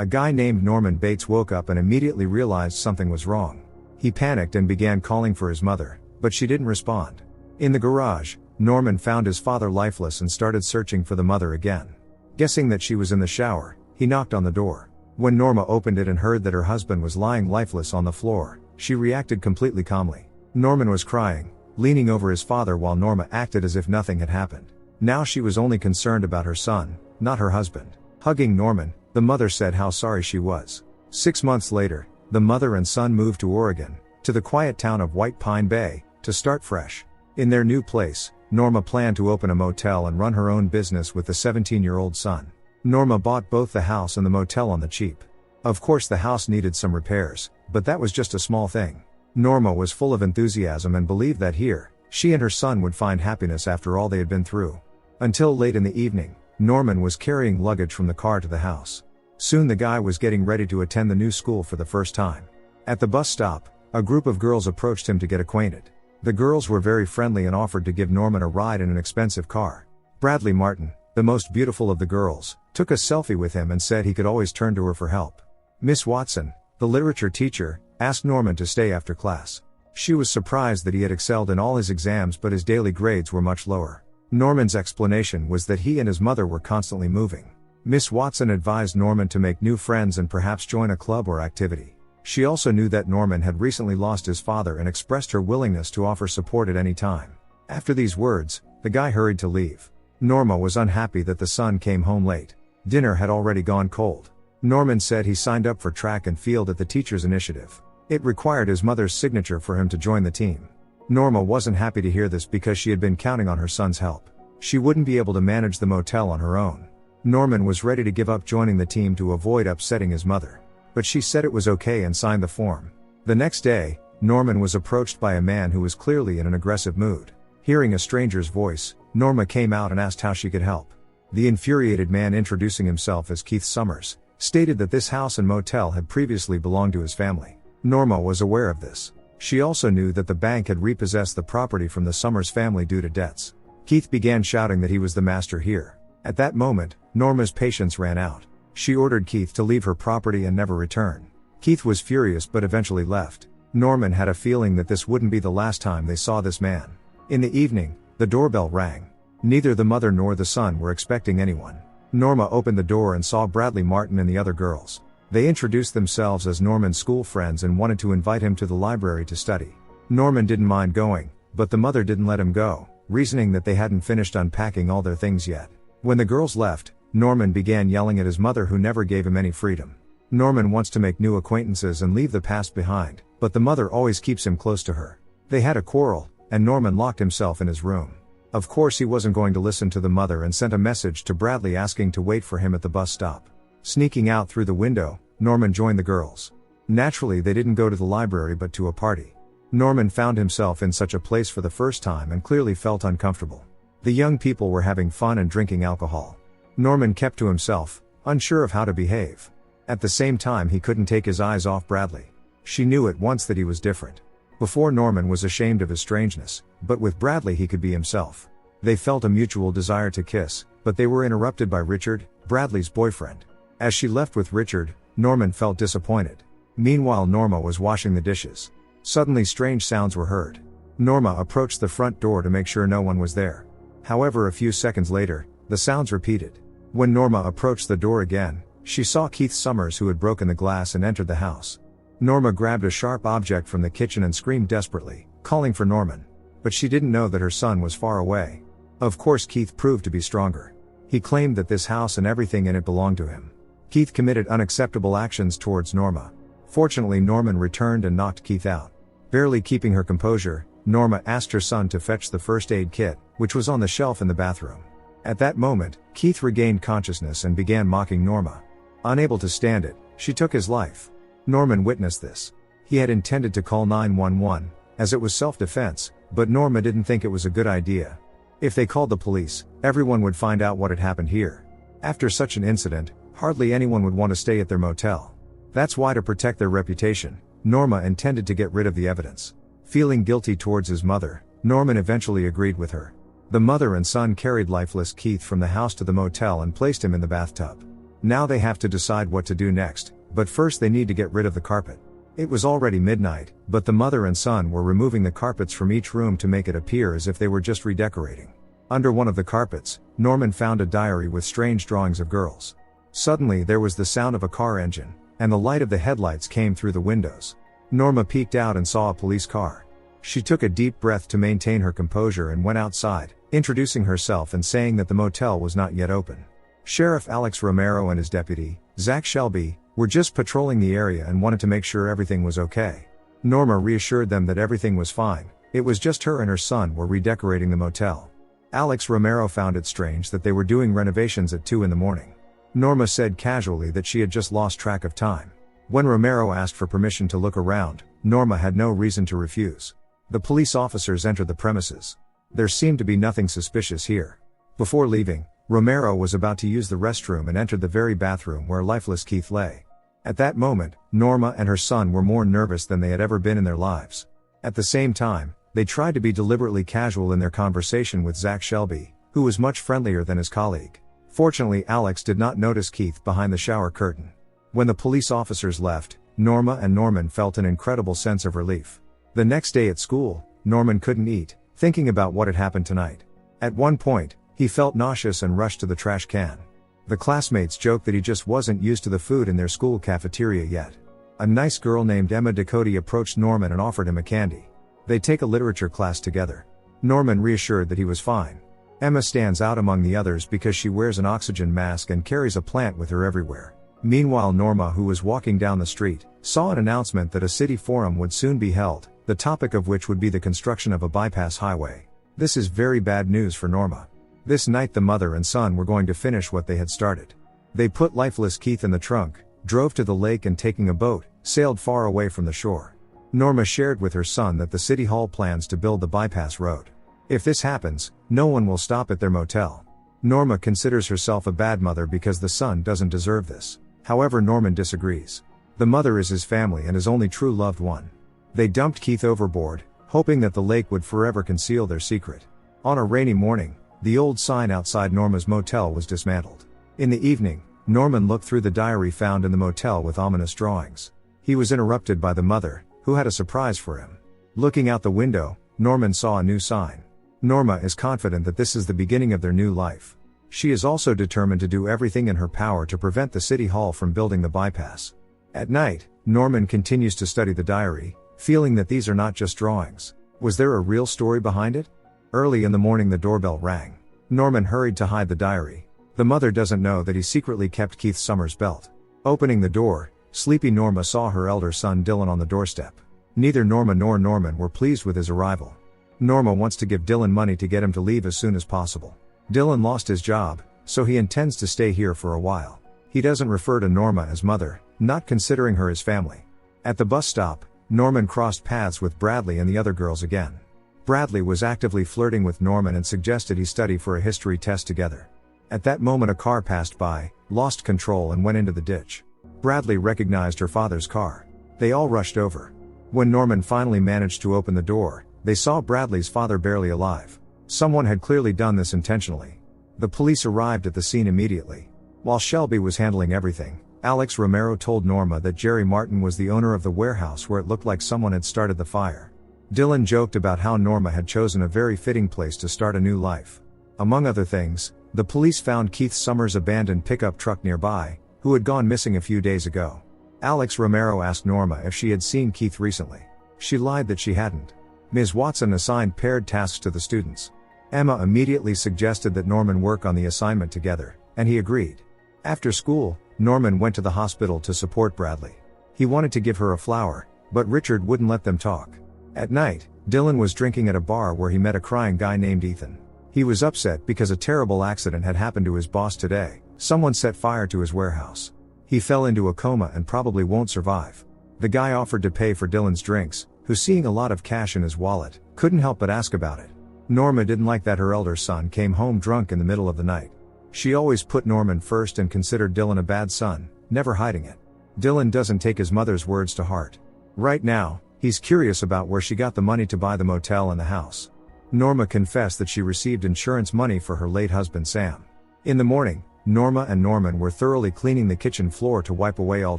A guy named Norman Bates woke up and immediately realized something was wrong. He panicked and began calling for his mother, but she didn't respond. In the garage, Norman found his father lifeless and started searching for the mother again. Guessing that she was in the shower, he knocked on the door. When Norma opened it and heard that her husband was lying lifeless on the floor, she reacted completely calmly. Norman was crying, leaning over his father while Norma acted as if nothing had happened. Now she was only concerned about her son, not her husband. Hugging Norman, the mother said how sorry she was. 6 months later, the mother and son moved to Oregon, to the quiet town of White Pine Bay, to start fresh. In their new place, Norma planned to open a motel and run her own business with the 17-year-old son. Norma bought both the house and the motel on the cheap. Of course the house needed some repairs, but that was just a small thing. Norma was full of enthusiasm and believed that here, she and her son would find happiness after all they had been through. Until late in the evening, Norman was carrying luggage from the car to the house. Soon the guy was getting ready to attend the new school for the first time. At the bus stop, a group of girls approached him to get acquainted. The girls were very friendly and offered to give Norman a ride in an expensive car. Bradley Martin, the most beautiful of the girls, took a selfie with him and said he could always turn to her for help. Miss Watson, the literature teacher, asked Norman to stay after class. She was surprised that he had excelled in all his exams but his daily grades were much lower. Norman's explanation was that he and his mother were constantly moving. Miss Watson advised Norman to make new friends and perhaps join a club or activity. She also knew that Norman had recently lost his father and expressed her willingness to offer support at any time. After these words, the guy hurried to leave. Norma was unhappy that the son came home late. Dinner had already gone cold. Norman said he signed up for track and field at the teacher's initiative. It required his mother's signature for him to join the team. Norma wasn't happy to hear this because she had been counting on her son's help. She wouldn't be able to manage the motel on her own. Norman was ready to give up joining the team to avoid upsetting his mother. But she said it was okay and signed the form. The next day, Norman was approached by a man who was clearly in an aggressive mood. Hearing a stranger's voice, Norma came out and asked how she could help. The infuriated man, introducing himself as Keith Summers, stated that this house and motel had previously belonged to his family. Norma was aware of this. She also knew that the bank had repossessed the property from the Summers family due to debts. Keith began shouting that he was the master here. At that moment, Norma's patience ran out. She ordered Keith to leave her property and never return. Keith was furious but eventually left. Norman had a feeling that this wouldn't be the last time they saw this man. In the evening, the doorbell rang. Neither the mother nor the son were expecting anyone. Norma opened the door and saw Bradley Martin and the other girls. They introduced themselves as Norman's school friends and wanted to invite him to the library to study. Norman didn't mind going, but the mother didn't let him go, reasoning that they hadn't finished unpacking all their things yet. When the girls left, Norman began yelling at his mother, who never gave him any freedom. Norman wants to make new acquaintances and leave the past behind, but the mother always keeps him close to her. They had a quarrel, and Norman locked himself in his room. Of course he wasn't going to listen to the mother and sent a message to Bradley asking to wait for him at the bus stop. Sneaking out through the window, Norman joined the girls. Naturally they didn't go to the library but to a party. Norman found himself in such a place for the first time and clearly felt uncomfortable. The young people were having fun and drinking alcohol. Norman kept to himself, unsure of how to behave. At the same time he couldn't take his eyes off Bradley. She knew at once that he was different. Before, Norman was ashamed of his strangeness, but with Bradley he could be himself. They felt a mutual desire to kiss, but they were interrupted by Richard, Bradley's boyfriend. As she left with Richard, Norman felt disappointed. Meanwhile, Norma was washing the dishes. Suddenly strange sounds were heard. Norma approached the front door to make sure no one was there. However, a few seconds later, the sounds repeated. When Norma approached the door again, she saw Keith Summers, who had broken the glass and entered the house. Norma grabbed a sharp object from the kitchen and screamed desperately, calling for Norman. But she didn't know that her son was far away. Of course Keith proved to be stronger. He claimed that this house and everything in it belonged to him. Keith committed unacceptable actions towards Norma. Fortunately, Norman returned and knocked Keith out. Barely keeping her composure, Norma asked her son to fetch the first aid kit, which was on the shelf in the bathroom. At that moment, Keith regained consciousness and began mocking Norma. Unable to stand it, she took his life. Norman witnessed this. He had intended to call 911, as it was self-defense, but Norma didn't think it was a good idea. If they called the police, everyone would find out what had happened here. After such an incident, hardly anyone would want to stay at their motel. That's why, to protect their reputation, Norma intended to get rid of the evidence. Feeling guilty towards his mother, Norman eventually agreed with her. The mother and son carried lifeless Keith from the house to the motel and placed him in the bathtub. Now they have to decide what to do next, but first they need to get rid of the carpet. It was already midnight, but the mother and son were removing the carpets from each room to make it appear as if they were just redecorating. Under one of the carpets, Norman found a diary with strange drawings of girls. Suddenly there was the sound of a car engine, and the light of the headlights came through the windows. Norma peeked out and saw a police car. She took a deep breath to maintain her composure and went outside, introducing herself and saying that the motel was not yet open. Sheriff Alex Romero and his deputy, Zach Shelby, were just patrolling the area and wanted to make sure everything was okay. Norma reassured them that everything was fine, it was just her and her son were redecorating the motel. Alex Romero found it strange that they were doing renovations at 2 in the morning. Norma said casually that she had just lost track of time. When Romero asked for permission to look around, Norma had no reason to refuse. The police officers entered the premises. There seemed to be nothing suspicious here. Before leaving, Romero was about to use the restroom and entered the very bathroom where lifeless Keith lay. At that moment, Norma and her son were more nervous than they had ever been in their lives. At the same time, they tried to be deliberately casual in their conversation with Zach Shelby, who was much friendlier than his colleague. Fortunately, Alex did not notice Keith behind the shower curtain. When the police officers left, Norma and Norman felt an incredible sense of relief. The next day at school, Norman couldn't eat, thinking about what had happened tonight. At one point, he felt nauseous and rushed to the trash can. The classmates joked that he just wasn't used to the food in their school cafeteria yet. A nice girl named Emma Ducote approached Norman and offered him a candy. They take a literature class together. Norman reassured that he was fine. Emma stands out among the others because she wears an oxygen mask and carries a plant with her everywhere. Meanwhile, Norma, who was walking down the street, saw an announcement that a city forum would soon be held, the topic of which would be the construction of a bypass highway. This is very bad news for Norma. This night the mother and son were going to finish what they had started. They put lifeless Keith in the trunk, drove to the lake and taking a boat, sailed far away from the shore. Norma shared with her son that the city hall plans to build the bypass road. If this happens, no one will stop at their motel. Norma considers herself a bad mother because the son doesn't deserve this. However, Norman disagrees. The mother is his family and his only true loved one. They dumped Keith overboard, hoping that the lake would forever conceal their secret. On a rainy morning, the old sign outside Norma's motel was dismantled. In the evening, Norman looked through the diary found in the motel with ominous drawings. He was interrupted by the mother, who had a surprise for him. Looking out the window, Norman saw a new sign. Norma is confident that this is the beginning of their new life. She is also determined to do everything in her power to prevent the city hall from building the bypass. At night, Norman continues to study the diary, feeling that these are not just drawings. Was there a real story behind it? Early in the morning the doorbell rang. Norman hurried to hide the diary. The mother doesn't know that he secretly kept Keith Summers' belt. Opening the door, sleepy Norma saw her elder son Dylan on the doorstep. Neither Norma nor Norman were pleased with his arrival. Norma wants to give Dylan money to get him to leave as soon as possible. Dylan lost his job, so he intends to stay here for a while. He doesn't refer to Norma as mother, not considering her his family. At the bus stop, Norman crossed paths with Bradley and the other girls again. Bradley was actively flirting with Norman and suggested he study for a history test together. At that moment a car passed by, lost control and went into the ditch. Bradley recognized her father's car. They all rushed over. When Norman finally managed to open the door, they saw Bradley's father barely alive. Someone had clearly done this intentionally. The police arrived at the scene immediately. While Shelby was handling everything, Alex Romero told Norma that Jerry Martin was the owner of the warehouse where it looked like someone had started the fire. Dylan joked about how Norma had chosen a very fitting place to start a new life. Among other things, the police found Keith Summers' abandoned pickup truck nearby, who had gone missing a few days ago. Alex Romero asked Norma if she had seen Keith recently. She lied that she hadn't. Ms. Watson assigned paired tasks to the students. Emma immediately suggested that Norman work on the assignment together, and he agreed. After school, Norman went to the hospital to support Bradley. He wanted to give her a flower, but Richard wouldn't let them talk. At night, Dylan was drinking at a bar where he met a crying guy named Ethan. He was upset because a terrible accident had happened to his boss today. Someone set fire to his warehouse. He fell into a coma and probably won't survive. The guy offered to pay for Dylan's drinks, who, seeing a lot of cash in his wallet, couldn't help but ask about it. Norma didn't like that her elder son came home drunk in the middle of the night. She always put Norman first and considered Dylan a bad son, never hiding it. Dylan doesn't take his mother's words to heart. Right now, he's curious about where she got the money to buy the motel and the house. Norma confessed that she received insurance money for her late husband Sam. In the morning, Norma and Norman were thoroughly cleaning the kitchen floor to wipe away all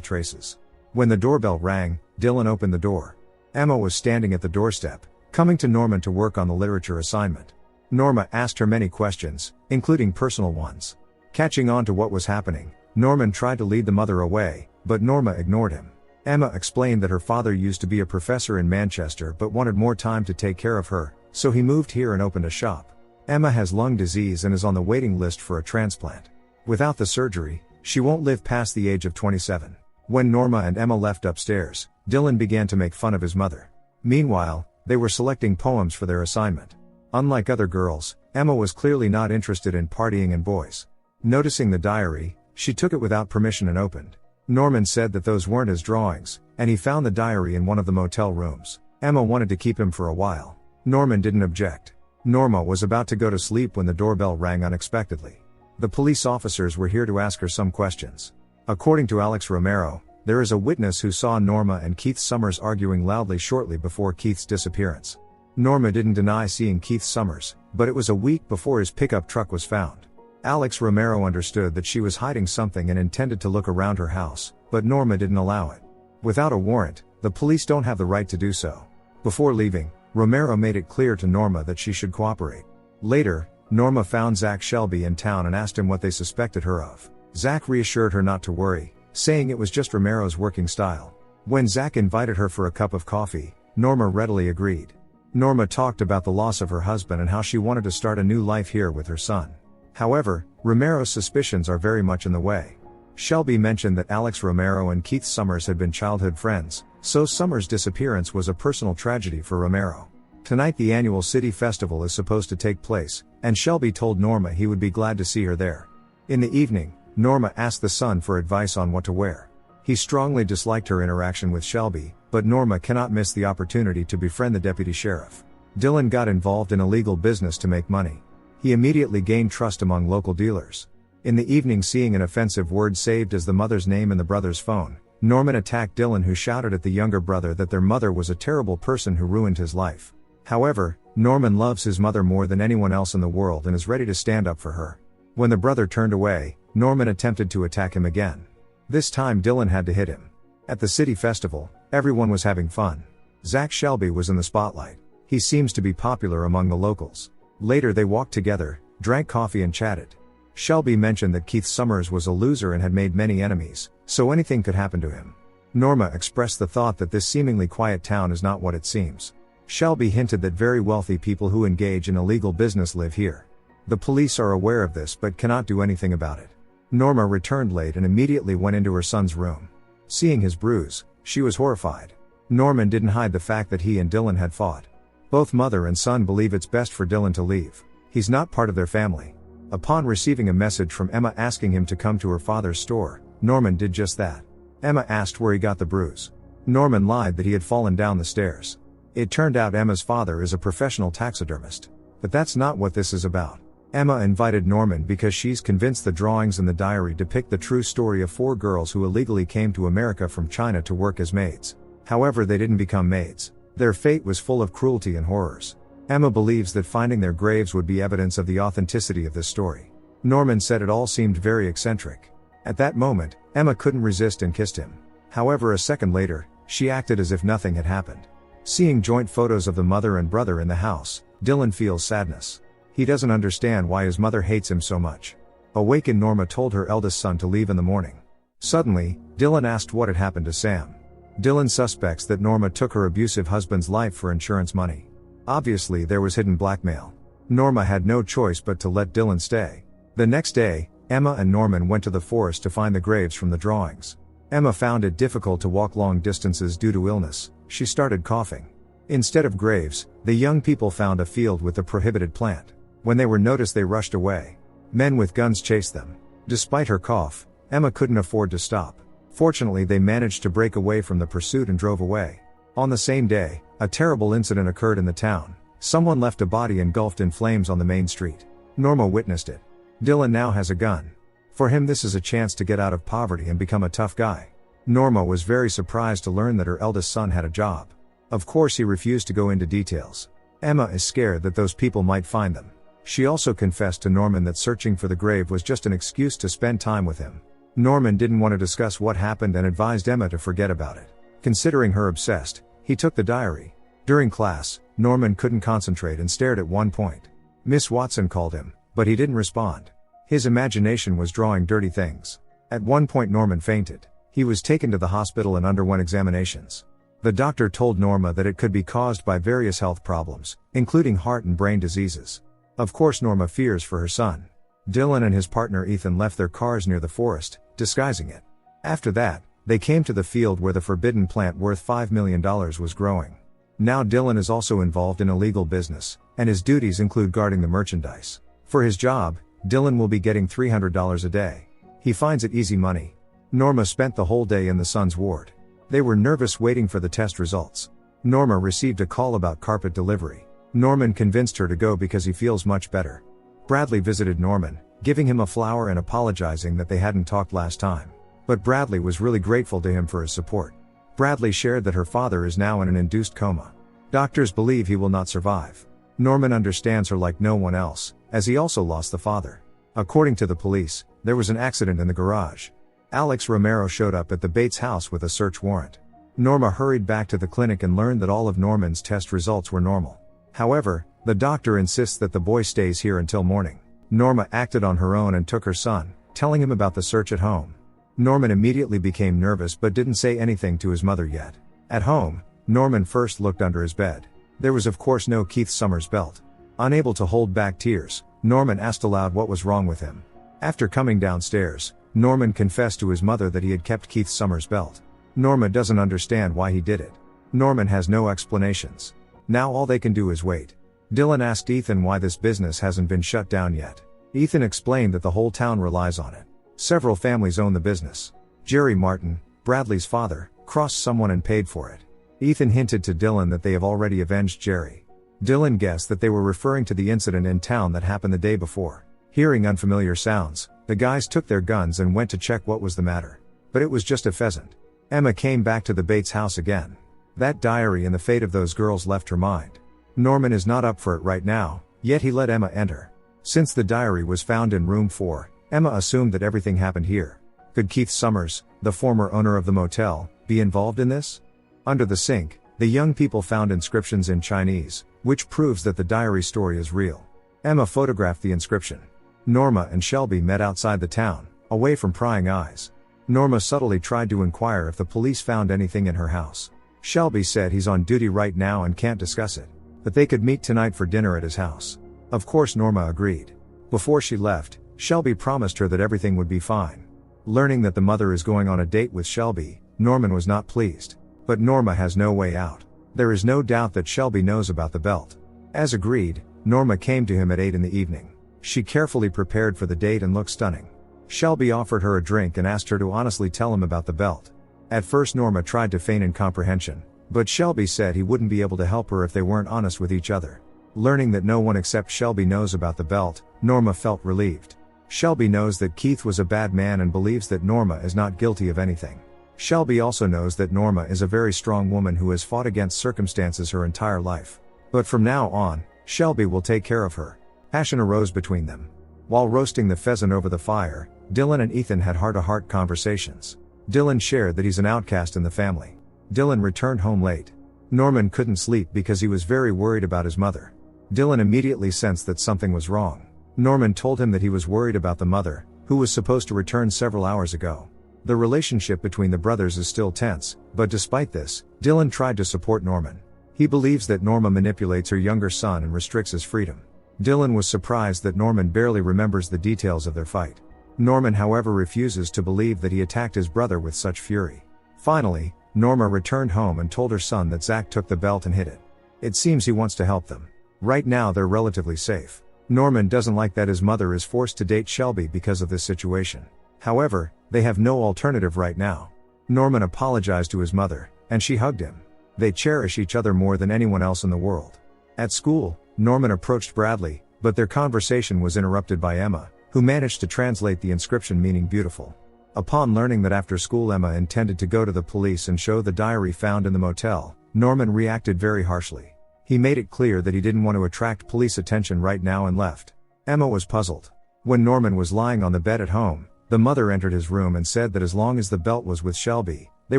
traces. When the doorbell rang, Dylan opened the door. Emma was standing at the doorstep, coming to Norman to work on the literature assignment. Norma asked her many questions, including personal ones. Catching on to what was happening, Norman tried to lead the mother away, but Norma ignored him. Emma explained that her father used to be a professor in Manchester but wanted more time to take care of her, so he moved here and opened a shop. Emma has lung disease and is on the waiting list for a transplant. Without the surgery, she won't live past the age of 27. When Norma and Emma left upstairs, Dylan began to make fun of his mother. Meanwhile, they were selecting poems for their assignment. Unlike other girls, Emma was clearly not interested in partying and boys. Noticing the diary, she took it without permission and opened. Norman said that those weren't his drawings, and he found the diary in one of the motel rooms. Emma wanted to keep him for a while. Norman didn't object. Norma was about to go to sleep when the doorbell rang unexpectedly. The police officers were here to ask her some questions. According to Alex Romero, there is a witness who saw Norma and Keith Summers arguing loudly shortly before Keith's disappearance. Norma didn't deny seeing Keith Summers, but it was a week before his pickup truck was found. Alex Romero understood that she was hiding something and intended to look around her house, but Norma didn't allow it. Without a warrant, the police don't have the right to do so. Before leaving, Romero made it clear to Norma that she should cooperate. Later, Norma found Zach Shelby in town and asked him what they suspected her of. Zach reassured her not to worry, saying it was just Romero's working style. When Zach invited her for a cup of coffee, Norma readily agreed. Norma talked about the loss of her husband and how she wanted to start a new life here with her son. However, Romero's suspicions are very much in the way. Shelby mentioned that Alex Romero and Keith Summers had been childhood friends, so Summers' disappearance was a personal tragedy for Romero. Tonight the annual city festival is supposed to take place, and Shelby told Norma he would be glad to see her there. In the evening, Norma asked the son for advice on what to wear. He strongly disliked her interaction with Shelby, but Norma cannot miss the opportunity to befriend the deputy sheriff. Dylan got involved in illegal business to make money. He immediately gained trust among local dealers. In the evening, seeing an offensive word saved as the mother's name in the brother's phone, Norman attacked Dylan, who shouted at the younger brother that their mother was a terrible person who ruined his life. However, Norman loves his mother more than anyone else in the world and is ready to stand up for her. When the brother turned away, Norman attempted to attack him again. This time Dylan had to hit him. At the city festival, everyone was having fun. Zach Shelby was in the spotlight. He seems to be popular among the locals. Later they walked together, drank coffee and chatted. Shelby mentioned that Keith Summers was a loser and had made many enemies, so anything could happen to him. Norma expressed the thought that this seemingly quiet town is not what it seems. Shelby hinted that very wealthy people who engage in illegal business live here. The police are aware of this but cannot do anything about it. Norma returned late and immediately went into her son's room. Seeing his bruise, she was horrified. Norman didn't hide the fact that he and Dylan had fought. Both mother and son believe it's best for Dylan to leave. He's not part of their family. Upon receiving a message from Emma asking him to come to her father's store, Norman did just that. Emma asked where he got the bruise. Norman lied that he had fallen down the stairs. It turned out Emma's father is a professional taxidermist. But that's not what this is about. Emma invited Norman because she's convinced the drawings in the diary depict the true story of 4 girls who illegally came to America from China to work as maids. However, they didn't become maids. Their fate was full of cruelty and horrors. Emma believes that finding their graves would be evidence of the authenticity of this story. Norman said it all seemed very eccentric. At that moment, Emma couldn't resist and kissed him. However, a second later, she acted as if nothing had happened. Seeing joint photos of the mother and brother in the house, Dylan feels sadness. He doesn't understand why his mother hates him so much. Awakened, Norma told her eldest son to leave in the morning. Suddenly, Dylan asked what had happened to Sam. Dylan suspects that Norma took her abusive husband's life for insurance money. Obviously, there was hidden blackmail. Norma had no choice but to let Dylan stay. The next day, Emma and Norman went to the forest to find the graves from the drawings. Emma found it difficult to walk long distances due to illness. She started coughing. Instead of graves, the young people found a field with the prohibited plant. When they were noticed, they rushed away. Men with guns chased them. Despite her cough, Emma couldn't afford to stop. Fortunately, they managed to break away from the pursuit and drove away. On the same day, a terrible incident occurred in the town. Someone left a body engulfed in flames on the main street. Norma witnessed it. Dylan now has a gun. For him, this is a chance to get out of poverty and become a tough guy. Norma was very surprised to learn that her eldest son had a job. Of course, he refused to go into details. Emma is scared that those people might find them. She also confessed to Norman that searching for the grave was just an excuse to spend time with him. Norman didn't want to discuss what happened and advised Emma to forget about it. Considering her obsessed, he took the diary. During class, Norman couldn't concentrate and stared at one point. Miss Watson called him, but he didn't respond. His imagination was drawing dirty things. At one point Norman fainted. He was taken to the hospital and underwent examinations. The doctor told Norma that it could be caused by various health problems, including heart and brain diseases. Of course Norma fears for her son. Dylan and his partner Ethan left their cars near the forest, disguising it. After that, they came to the field where the forbidden plant worth $5 million was growing. Now Dylan is also involved in illegal business, and his duties include guarding the merchandise. For his job, Dylan will be getting $300 a day. He finds it easy money. Norma spent the whole day in the son's ward. They were nervous waiting for the test results. Norma received a call about carpet delivery. Norman convinced her to go because he feels much better. Bradley visited Norman, giving him a flower and apologizing that they hadn't talked last time. But Bradley was really grateful to him for his support. Bradley shared that her father is now in an induced coma. Doctors believe he will not survive. Norman understands her like no one else, as he also lost the father. According to the police, there was an accident in the garage. Alex Romero showed up at the Bates house with a search warrant. Norma hurried back to the clinic and learned that all of Norman's test results were normal. However, the doctor insists that the boy stays here until morning. Norma acted on her own and took her son, telling him about the search at home. Norman immediately became nervous but didn't say anything to his mother yet. At home, Norman first looked under his bed. There was of course no Keith Summers belt. Unable to hold back tears, Norman asked aloud what was wrong with him. After coming downstairs, Norman confessed to his mother that he had kept Keith Summers' belt. Norma doesn't understand why he did it. Norman has no explanations. Now all they can do is wait. Dylan asked Ethan why this business hasn't been shut down yet. Ethan explained that the whole town relies on it. Several families own the business. Jerry Martin, Bradley's father, crossed someone and paid for it. Ethan hinted to Dylan that they have already avenged Jerry. Dylan guessed that they were referring to the incident in town that happened the day before. Hearing unfamiliar sounds, the guys took their guns and went to check what was the matter. But it was just a pheasant. Emma came back to the Bates house again. That diary and the fate of those girls left her mind. Norman is not up for it right now, yet he let Emma enter. Since the diary was found in room 4, Emma assumed that everything happened here. Could Keith Summers, the former owner of the motel, be involved in this? Under the sink, the young people found inscriptions in Chinese, which proves that the diary story is real. Emma photographed the inscription. Norma and Shelby met outside the town, away from prying eyes. Norma subtly tried to inquire if the police found anything in her house. Shelby said he's on duty right now and can't discuss it, but they could meet tonight for dinner at his house. Of course Norma agreed. Before she left, Shelby promised her that everything would be fine. Learning that the mother is going on a date with Shelby, Norman was not pleased. But Norma has no way out. There is no doubt that Shelby knows about the belt. As agreed, Norma came to him at 8 in the evening. She carefully prepared for the date and looked stunning. Shelby offered her a drink and asked her to honestly tell him about the belt. At first Norma tried to feign incomprehension, but Shelby said he wouldn't be able to help her if they weren't honest with each other. Learning that no one except Shelby knows about the belt, Norma felt relieved. Shelby knows that Keith was a bad man and believes that Norma is not guilty of anything. Shelby also knows that Norma is a very strong woman who has fought against circumstances her entire life. But from now on, Shelby will take care of her. Passion arose between them. While roasting the pheasant over the fire, Dylan and Ethan had heart-to-heart conversations. Dylan shared that he's an outcast in the family. Dylan returned home late. Norman couldn't sleep because he was very worried about his mother. Dylan immediately sensed that something was wrong. Norman told him that he was worried about the mother, who was supposed to return several hours ago. The relationship between the brothers is still tense, but despite this, Dylan tried to support Norman. He believes that Norma manipulates her younger son and restricts his freedom. Dylan was surprised that Norman barely remembers the details of their fight. Norman however refuses to believe that he attacked his brother with such fury. Finally, Norma returned home and told her son that Zach took the belt and hid it. It seems he wants to help them. Right now they're relatively safe. Norman doesn't like that his mother is forced to date Shelby because of this situation. However, they have no alternative right now. Norman apologized to his mother, and she hugged him. They cherish each other more than anyone else in the world. At school, Norman approached Bradley, but their conversation was interrupted by Emma, who managed to translate the inscription meaning beautiful. Upon learning that after school Emma intended to go to the police and show the diary found in the motel, Norman reacted very harshly. He made it clear that he didn't want to attract police attention right now and left. Emma was puzzled. When Norman was lying on the bed at home, the mother entered his room and said that as long as the belt was with Shelby, they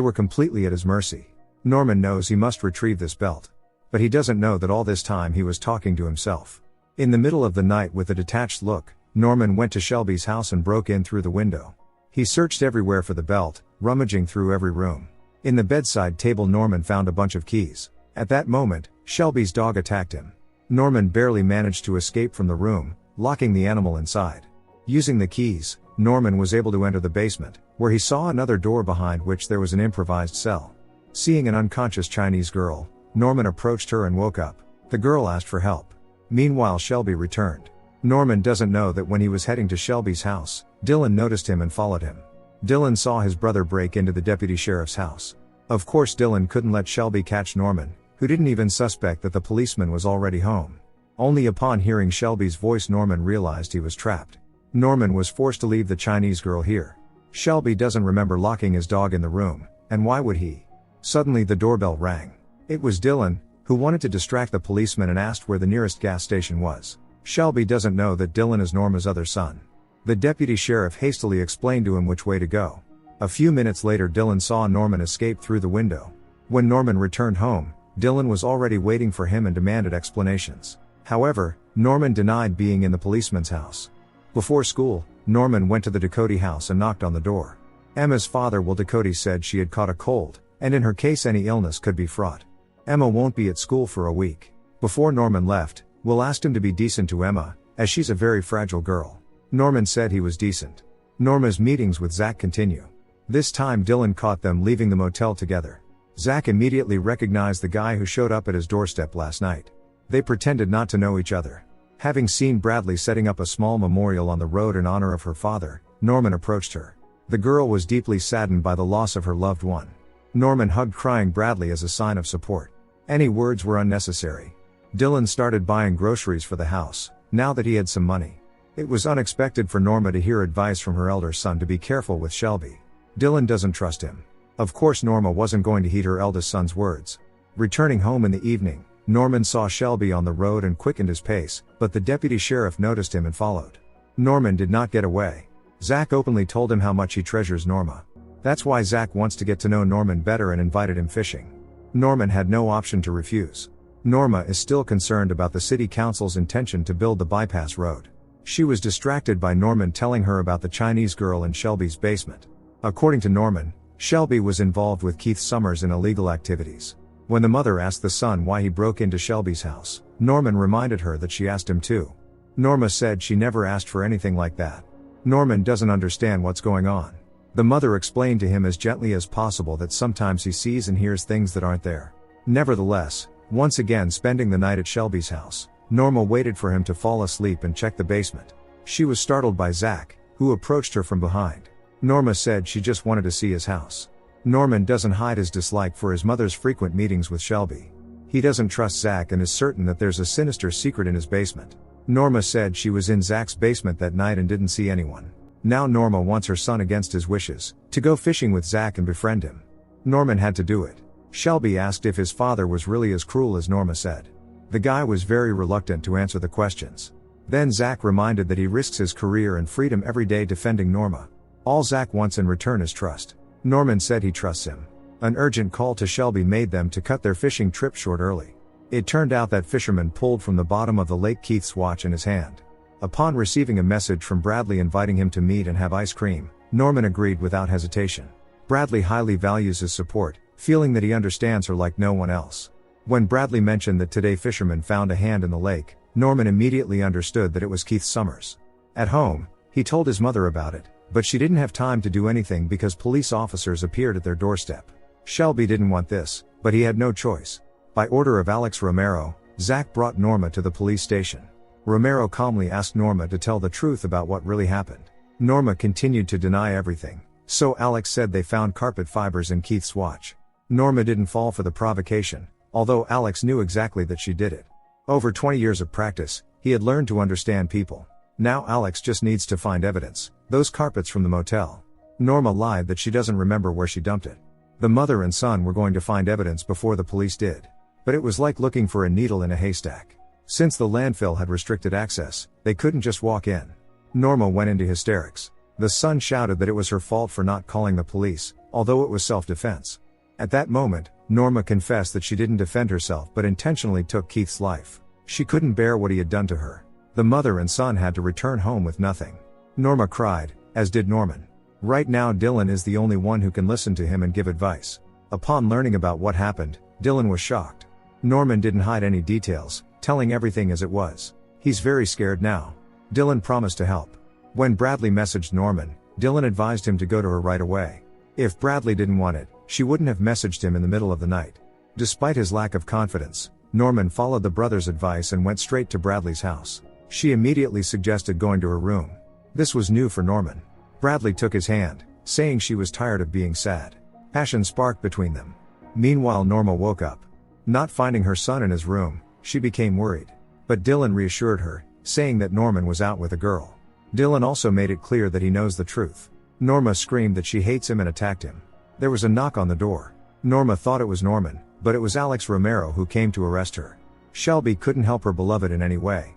were completely at his mercy. Norman knows he must retrieve this belt. But he doesn't know that all this time he was talking to himself. In the middle of the night with a detached look, Norman went to Shelby's house and broke in through the window. He searched everywhere for the belt, rummaging through every room. In the bedside table Norman found a bunch of keys. At that moment, Shelby's dog attacked him. Norman barely managed to escape from the room, locking the animal inside. Using the keys, Norman was able to enter the basement, where he saw another door behind which there was an improvised cell. Seeing an unconscious Chinese girl, Norman approached her and woke up. The girl asked for help. Meanwhile Shelby returned. Norman doesn't know that when he was heading to Shelby's house, Dylan noticed him and followed him. Dylan saw his brother break into the deputy sheriff's house. Of course Dylan couldn't let Shelby catch Norman, who didn't even suspect that the policeman was already home. Only upon hearing Shelby's voice Norman realized he was trapped. Norman was forced to leave the Chinese girl here. Shelby doesn't remember locking his dog in the room, and why would he? Suddenly the doorbell rang. It was Dylan, who wanted to distract the policeman and asked where the nearest gas station was. Shelby doesn't know that Dylan is Norma's other son. The deputy sheriff hastily explained to him which way to go. A few minutes later Dylan saw Norman escape through the window. When Norman returned home, Dylan was already waiting for him and demanded explanations. However, Norman denied being in the policeman's house. Before school, Norman went to the Ducote house and knocked on the door. Emma's father Will Ducote said she had caught a cold, and in her case any illness could be fraught. Emma won't be at school for a week. Before Norman left, Will asked him to be decent to Emma, as she's a very fragile girl. Norman said he was decent. Norma's meetings with Zach continue. This time Dylan caught them leaving the motel together. Zach immediately recognized the guy who showed up at his doorstep last night. They pretended not to know each other. Having seen Bradley setting up a small memorial on the road in honor of her father, Norman approached her. The girl was deeply saddened by the loss of her loved one. Norman hugged crying Bradley as a sign of support. Any words were unnecessary. Dylan started buying groceries for the house, now that he had some money. It was unexpected for Norma to hear advice from her elder son to be careful with Shelby. Dylan doesn't trust him. Of course Norma wasn't going to heed her eldest son's words. Returning home in the evening, Norman saw Shelby on the road and quickened his pace, but the deputy sheriff noticed him and followed. Norman did not get away. Zach openly told him how much he treasures Norma. That's why Zach wants to get to know Norman better and invited him fishing. Norman had no option to refuse. Norma is still concerned about the city council's intention to build the bypass road. She was distracted by Norman telling her about the Chinese girl in Shelby's basement. According to Norman, Shelby was involved with Keith Summers in illegal activities. When the mother asked the son why he broke into Shelby's house, Norman reminded her that she asked him too. Norma said she never asked for anything like that. Norman doesn't understand what's going on. The mother explained to him as gently as possible that sometimes he sees and hears things that aren't there. Nevertheless, once again spending the night at Shelby's house, Norma waited for him to fall asleep and check the basement. She was startled by Zach, who approached her from behind. Norma said she just wanted to see his house. Norman doesn't hide his dislike for his mother's frequent meetings with Shelby. He doesn't trust Zach and is certain that there's a sinister secret in his basement. Norma said she was in Zach's basement that night and didn't see anyone. Now Norma wants her son against his wishes, to go fishing with Zach and befriend him. Norman had to do it. Shelby asked if his father was really as cruel as Norma said. The guy was very reluctant to answer the questions. Then Zach reminded that he risks his career and freedom every day defending Norma. All Zach wants in return is trust. Norman said he trusts him. An urgent call to Shelby made them to cut their fishing trip short early. It turned out that fisherman pulled from the bottom of the lake Keith's watch in his hand. Upon receiving a message from Bradley inviting him to meet and have ice cream, Norman agreed without hesitation. Bradley highly values his support, feeling that he understands her like no one else. When Bradley mentioned that today fishermen found a hand in the lake, Norman immediately understood that it was Keith Summers. At home, he told his mother about it, but she didn't have time to do anything because police officers appeared at their doorstep. Shelby didn't want this, but he had no choice. By order of Alex Romero, Zach brought Norma to the police station. Romero calmly asked Norma to tell the truth about what really happened. Norma continued to deny everything, so Alex said they found carpet fibers in Keith's watch. Norma didn't fall for the provocation, although Alex knew exactly that she did it. Over 20 years of practice, he had learned to understand people. Now Alex just needs to find evidence, those carpets from the motel. Norma lied that she doesn't remember where she dumped it. The mother and son were going to find evidence before the police did. But it was like looking for a needle in a haystack. Since the landfill had restricted access, they couldn't just walk in. Norma went into hysterics. The son shouted that it was her fault for not calling the police, although it was self-defense. At that moment, Norma confessed that she didn't defend herself but intentionally took Keith's life. She couldn't bear what he had done to her. The mother and son had to return home with nothing. Norma cried, as did Norman. Right now Dylan is the only one who can listen to him and give advice. Upon learning about what happened, Dylan was shocked. Norman didn't hide any details, telling everything as it was. He's very scared now. Dylan promised to help. When Bradley messaged Norman, Dylan advised him to go to her right away. If Bradley didn't want it, she wouldn't have messaged him in the middle of the night. Despite his lack of confidence, Norman followed the brother's advice and went straight to Bradley's house. She immediately suggested going to her room. This was new for Norman. Bradley took his hand, saying she was tired of being sad. Passion sparked between them. Meanwhile, Norma woke up. Not finding her son in his room, she became worried. But Dylan reassured her, saying that Norman was out with a girl. Dylan also made it clear that he knows the truth. Norma screamed that she hates him and attacked him. There was a knock on the door. Norma thought it was Norman, but it was Alex Romero who came to arrest her. Shelby couldn't help her beloved in any way.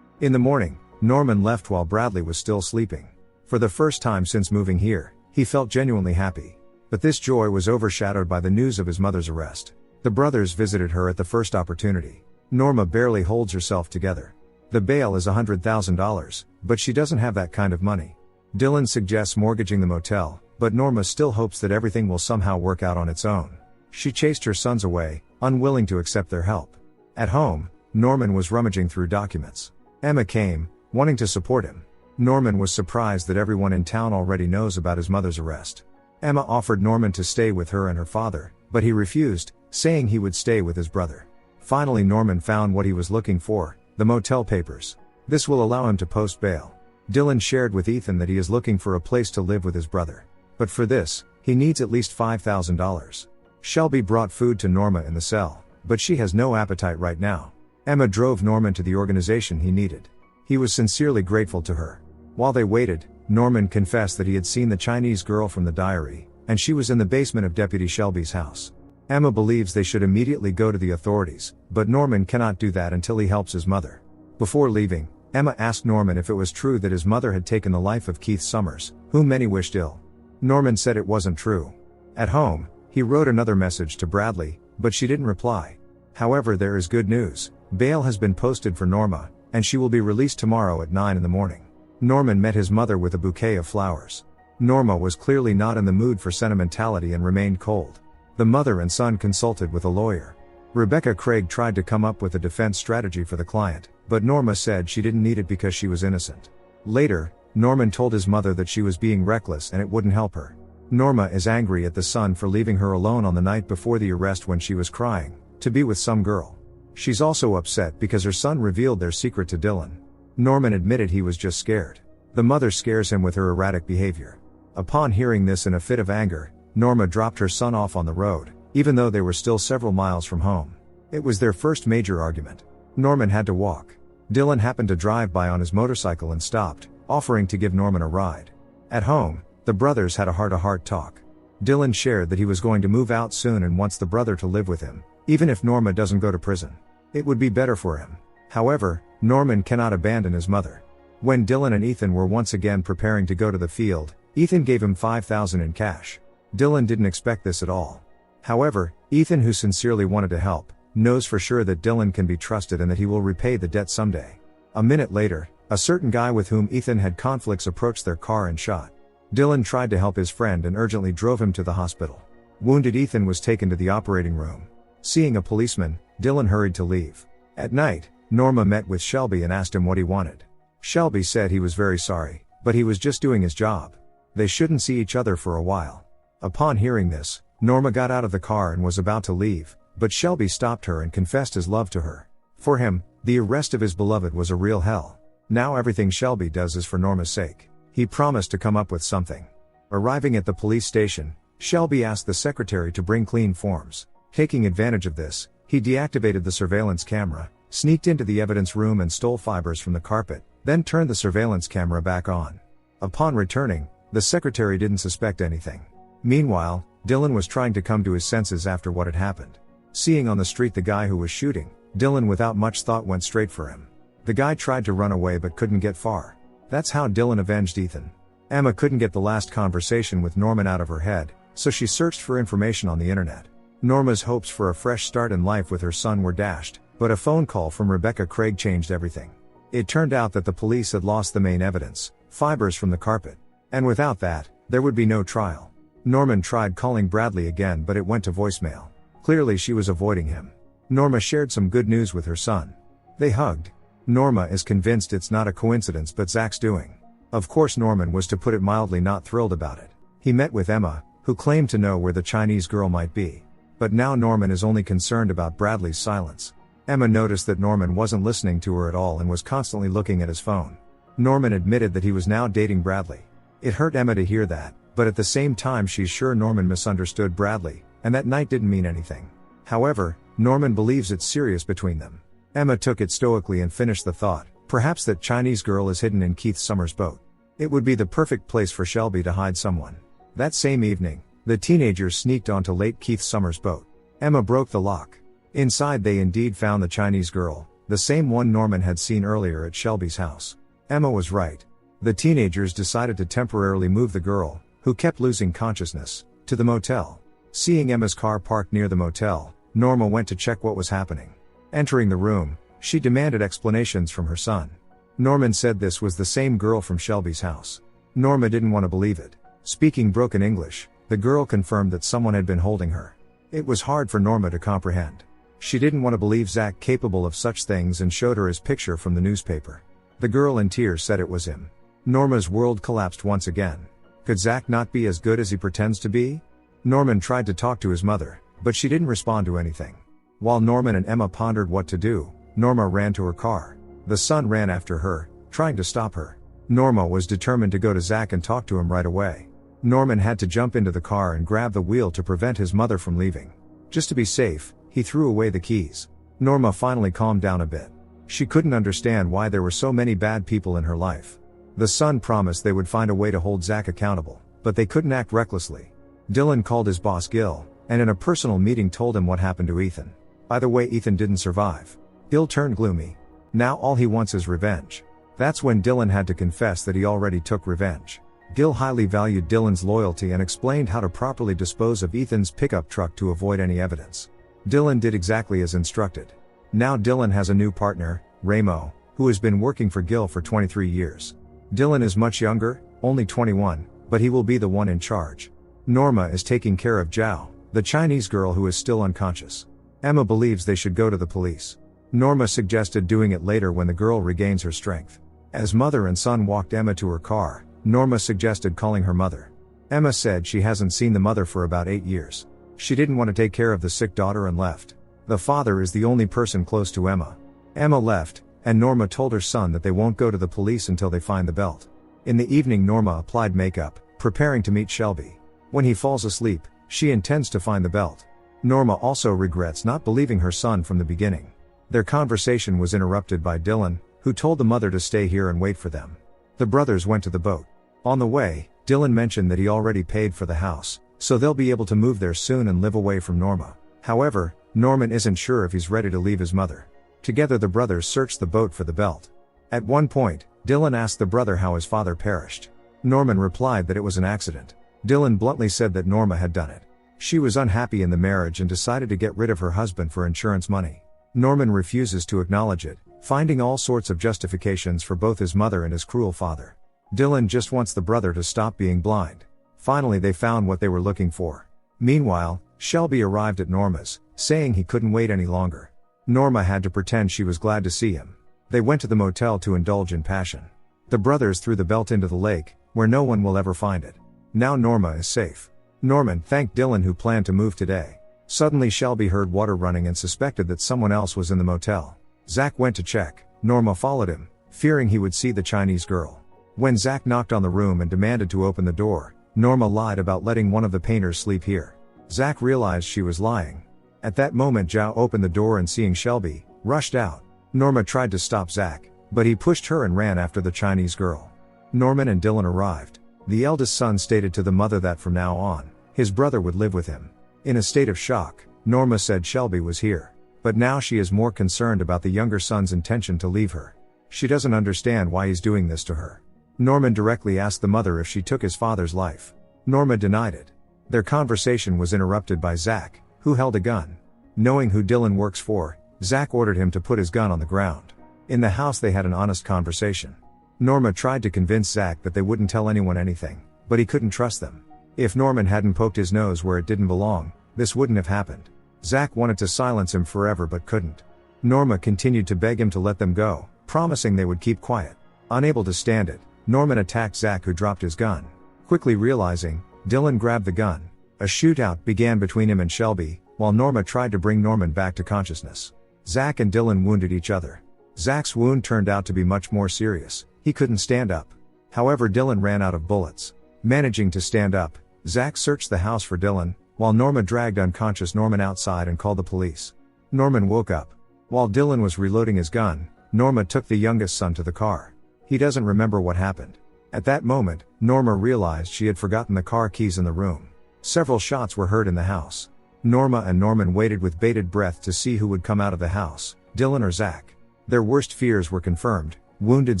In the morning, Norman left while Bradley was still sleeping. For the first time since moving here, he felt genuinely happy. But this joy was overshadowed by the news of his mother's arrest. The brothers visited her at the first opportunity. Norma barely holds herself together. The bail is $100,000, but she doesn't have that kind of money. Dylan suggests mortgaging the motel, but Norma still hopes that everything will somehow work out on its own. She chased her sons away, unwilling to accept their help. At home, Norman was rummaging through documents. Emma came, wanting to support him. Norman was surprised that everyone in town already knows about his mother's arrest. Emma offered Norman to stay with her and her father, but he refused, saying he would stay with his brother. Finally, Norman found what he was looking for, the motel papers. This will allow him to post bail. Dylan shared with Ethan that he is looking for a place to live with his brother. But for this, he needs at least $5,000. Shelby brought food to Norma in the cell, but she has no appetite right now. Emma drove Norman to the organization he needed. He was sincerely grateful to her. While they waited, Norman confessed that he had seen the Chinese girl from the diary, and she was in the basement of Deputy Shelby's house. Emma believes they should immediately go to the authorities, but Norman cannot do that until he helps his mother. Before leaving, Emma asked Norman if it was true that his mother had taken the life of Keith Summers, whom many wished ill. Norman said it wasn't true. At home, he wrote another message to Bradley, but she didn't reply. However, there is good news. Bail has been posted for Norma, and she will be released tomorrow at 9 in the morning. Norman met his mother with a bouquet of flowers. Norma was clearly not in the mood for sentimentality and remained cold. The mother and son consulted with a lawyer. Rebecca Craig tried to come up with a defense strategy for the client, but Norma said she didn't need it because she was innocent. Later, Norman told his mother that she was being reckless and it wouldn't help her. Norma is angry at the son for leaving her alone on the night before the arrest when she was crying, to be with some girl. She's also upset because her son revealed their secret to Dylan. Norman admitted he was just scared. The mother scares him with her erratic behavior. Upon hearing this in a fit of anger, Norma dropped her son off on the road, even though they were still several miles from home. It was their first major argument. Norman had to walk. Dylan happened to drive by on his motorcycle and stopped, offering to give Norman a ride. At home, the brothers had a heart-to-heart talk. Dylan shared that he was going to move out soon and wants the brother to live with him, even if Norma doesn't go to prison. It would be better for him. However, Norman cannot abandon his mother. When Dylan and Ethan were once again preparing to go to the field, Ethan gave him $5,000 in cash. Dylan didn't expect this at all. However, Ethan, who sincerely wanted to help, knows for sure that Dylan can be trusted and that he will repay the debt someday. A minute later, a certain guy with whom Ethan had conflicts approached their car and shot. Dylan tried to help his friend and urgently drove him to the hospital. Wounded Ethan was taken to the operating room. Seeing a policeman, Dylan hurried to leave. At night, Norma met with Shelby and asked him what he wanted. Shelby said he was very sorry, but he was just doing his job. They shouldn't see each other for a while. Upon hearing this, Norma got out of the car and was about to leave, but Shelby stopped her and confessed his love to her. For him, the arrest of his beloved was a real hell. Now everything Shelby does is for Norma's sake. He promised to come up with something. Arriving at the police station, Shelby asked the secretary to bring clean forms. Taking advantage of this, he deactivated the surveillance camera, sneaked into the evidence room and stole fibers from the carpet, then turned the surveillance camera back on. Upon returning, the secretary didn't suspect anything. Meanwhile, Dylan was trying to come to his senses after what had happened. Seeing on the street the guy who was shooting, Dylan without much thought went straight for him. The guy tried to run away but couldn't get far. That's how Dylan avenged Ethan. Emma couldn't get the last conversation with Norman out of her head, so she searched for information on the internet. Norma's hopes for a fresh start in life with her son were dashed, but a phone call from Rebecca Craig changed everything. It turned out that the police had lost the main evidence, fibers from the carpet. And without that, there would be no trial. Norman tried calling Bradley again but it went to voicemail. Clearly she was avoiding him. Norma shared some good news with her son. They hugged. Norma is convinced it's not a coincidence but Zach's doing. Of course Norman was, to put it mildly, not thrilled about it. He met with Emma, who claimed to know where the Chinese girl might be. But now Norman is only concerned about Bradley's silence. Emma noticed that Norman wasn't listening to her at all and was constantly looking at his phone. Norman admitted that he was now dating Bradley. It hurt Emma to hear that, but at the same time she's sure Norman misunderstood Bradley, and that night didn't mean anything. However, Norman believes it's serious between them. Emma took it stoically and finished the thought, perhaps that Chinese girl is hidden in Keith Summers' boat. It would be the perfect place for Shelby to hide someone. That same evening, the teenagers sneaked onto late Keith Summers' boat. Emma broke the lock. Inside they indeed found the Chinese girl, the same one Norman had seen earlier at Shelby's house. Emma was right. The teenagers decided to temporarily move the girl, who kept losing consciousness, to the motel. Seeing Emma's car parked near the motel, Norma went to check what was happening. Entering the room, she demanded explanations from her son. Norman said this was the same girl from Shelby's house. Norma didn't want to believe it. Speaking broken English, the girl confirmed that someone had been holding her. It was hard for Norma to comprehend. She didn't want to believe Zach capable of such things and showed her his picture from the newspaper. The girl in tears said it was him. Norma's world collapsed once again. Could Zach not be as good as he pretends to be? Norman tried to talk to his mother, but she didn't respond to anything. While Norman and Emma pondered what to do, Norma ran to her car. The son ran after her, trying to stop her. Norma was determined to go to Zach and talk to him right away. Norman had to jump into the car and grab the wheel to prevent his mother from leaving. Just to be safe, he threw away the keys. Norma finally calmed down a bit. She couldn't understand why there were so many bad people in her life. The son promised they would find a way to hold Zach accountable, but they couldn't act recklessly. Dylan called his boss Gil, and in a personal meeting told him what happened to Ethan. By the way, Ethan didn't survive. Gil turned gloomy. Now all he wants is revenge. That's when Dylan had to confess that he already took revenge. Gil highly valued Dylan's loyalty and explained how to properly dispose of Ethan's pickup truck to avoid any evidence. Dylan did exactly as instructed. Now Dylan has a new partner, Ramo, who has been working for Gil for 23 years. Dylan is much younger, only 21, but he will be the one in charge. Norma is taking care of Zhao, the Chinese girl who is still unconscious. Emma believes they should go to the police. Norma suggested doing it later when the girl regains her strength. As mother and son walked Emma to her car, Norma suggested calling her mother. Emma said she hasn't seen the mother for about 8 years. She didn't want to take care of the sick daughter and left. The father is the only person close to Emma. Emma left, and Norma told her son that they won't go to the police until they find the belt. In the evening Norma applied makeup, preparing to meet Shelby. When he falls asleep, she intends to find the belt. Norma also regrets not believing her son from the beginning. Their conversation was interrupted by Dylan, who told the mother to stay here and wait for them. The brothers went to the boat. On the way, Dylan mentioned that he already paid for the house, so they'll be able to move there soon and live away from Norma. However, Norman isn't sure if he's ready to leave his mother. Together the brothers searched the boat for the belt. At one point, Dylan asked the brother how his father perished. Norman replied that it was an accident. Dylan bluntly said that Norma had done it. She was unhappy in the marriage and decided to get rid of her husband for insurance money. Norman refuses to acknowledge it, finding all sorts of justifications for both his mother and his cruel father. Dylan just wants the brother to stop being blind. Finally they found what they were looking for. Meanwhile, Shelby arrived at Norma's, saying he couldn't wait any longer. Norma had to pretend she was glad to see him. They went to the motel to indulge in passion. The brothers threw the belt into the lake, where no one will ever find it. Now Norma is safe. Norman thanked Dylan, who planned to move today. Suddenly Shelby heard water running and suspected that someone else was in the motel. Zach went to check. Norma followed him, fearing he would see the Chinese girl. When Zach knocked on the room and demanded to open the door, Norma lied about letting one of the painters sleep here. Zach realized she was lying. At that moment Zhao opened the door and, seeing Shelby, rushed out. Norma tried to stop Zach, but he pushed her and ran after the Chinese girl. Norman and Dylan arrived. The eldest son stated to the mother that from now on, his brother would live with him. In a state of shock, Norma said Shelby was here. But now she is more concerned about the younger son's intention to leave her. She doesn't understand why he's doing this to her. Norman directly asked the mother if she took his father's life. Norma denied it. Their conversation was interrupted by Zach, who held a gun. Knowing who Dylan works for, Zach ordered him to put his gun on the ground. In the house they had an honest conversation. Norma tried to convince Zach that they wouldn't tell anyone anything, but he couldn't trust them. If Norman hadn't poked his nose where it didn't belong, this wouldn't have happened. Zach wanted to silence him forever but couldn't. Norma continued to beg him to let them go, promising they would keep quiet. Unable to stand it, Norman attacked Zach, who dropped his gun. Quickly realizing, Dylan grabbed the gun. A shootout began between him and Shelby, while Norma tried to bring Norman back to consciousness. Zach and Dylan wounded each other. Zach's wound turned out to be much more serious. He couldn't stand up. However, Dylan ran out of bullets. Managing to stand up, Zach searched the house for Dylan, while Norma dragged unconscious Norman outside and called the police. Norman woke up. While Dylan was reloading his gun, Norma took the youngest son to the car. He doesn't remember what happened. At that moment, Norma realized she had forgotten the car keys in the room. Several shots were heard in the house. Norma and Norman waited with bated breath to see who would come out of the house, Dylan or Zach. Their worst fears were confirmed. Wounded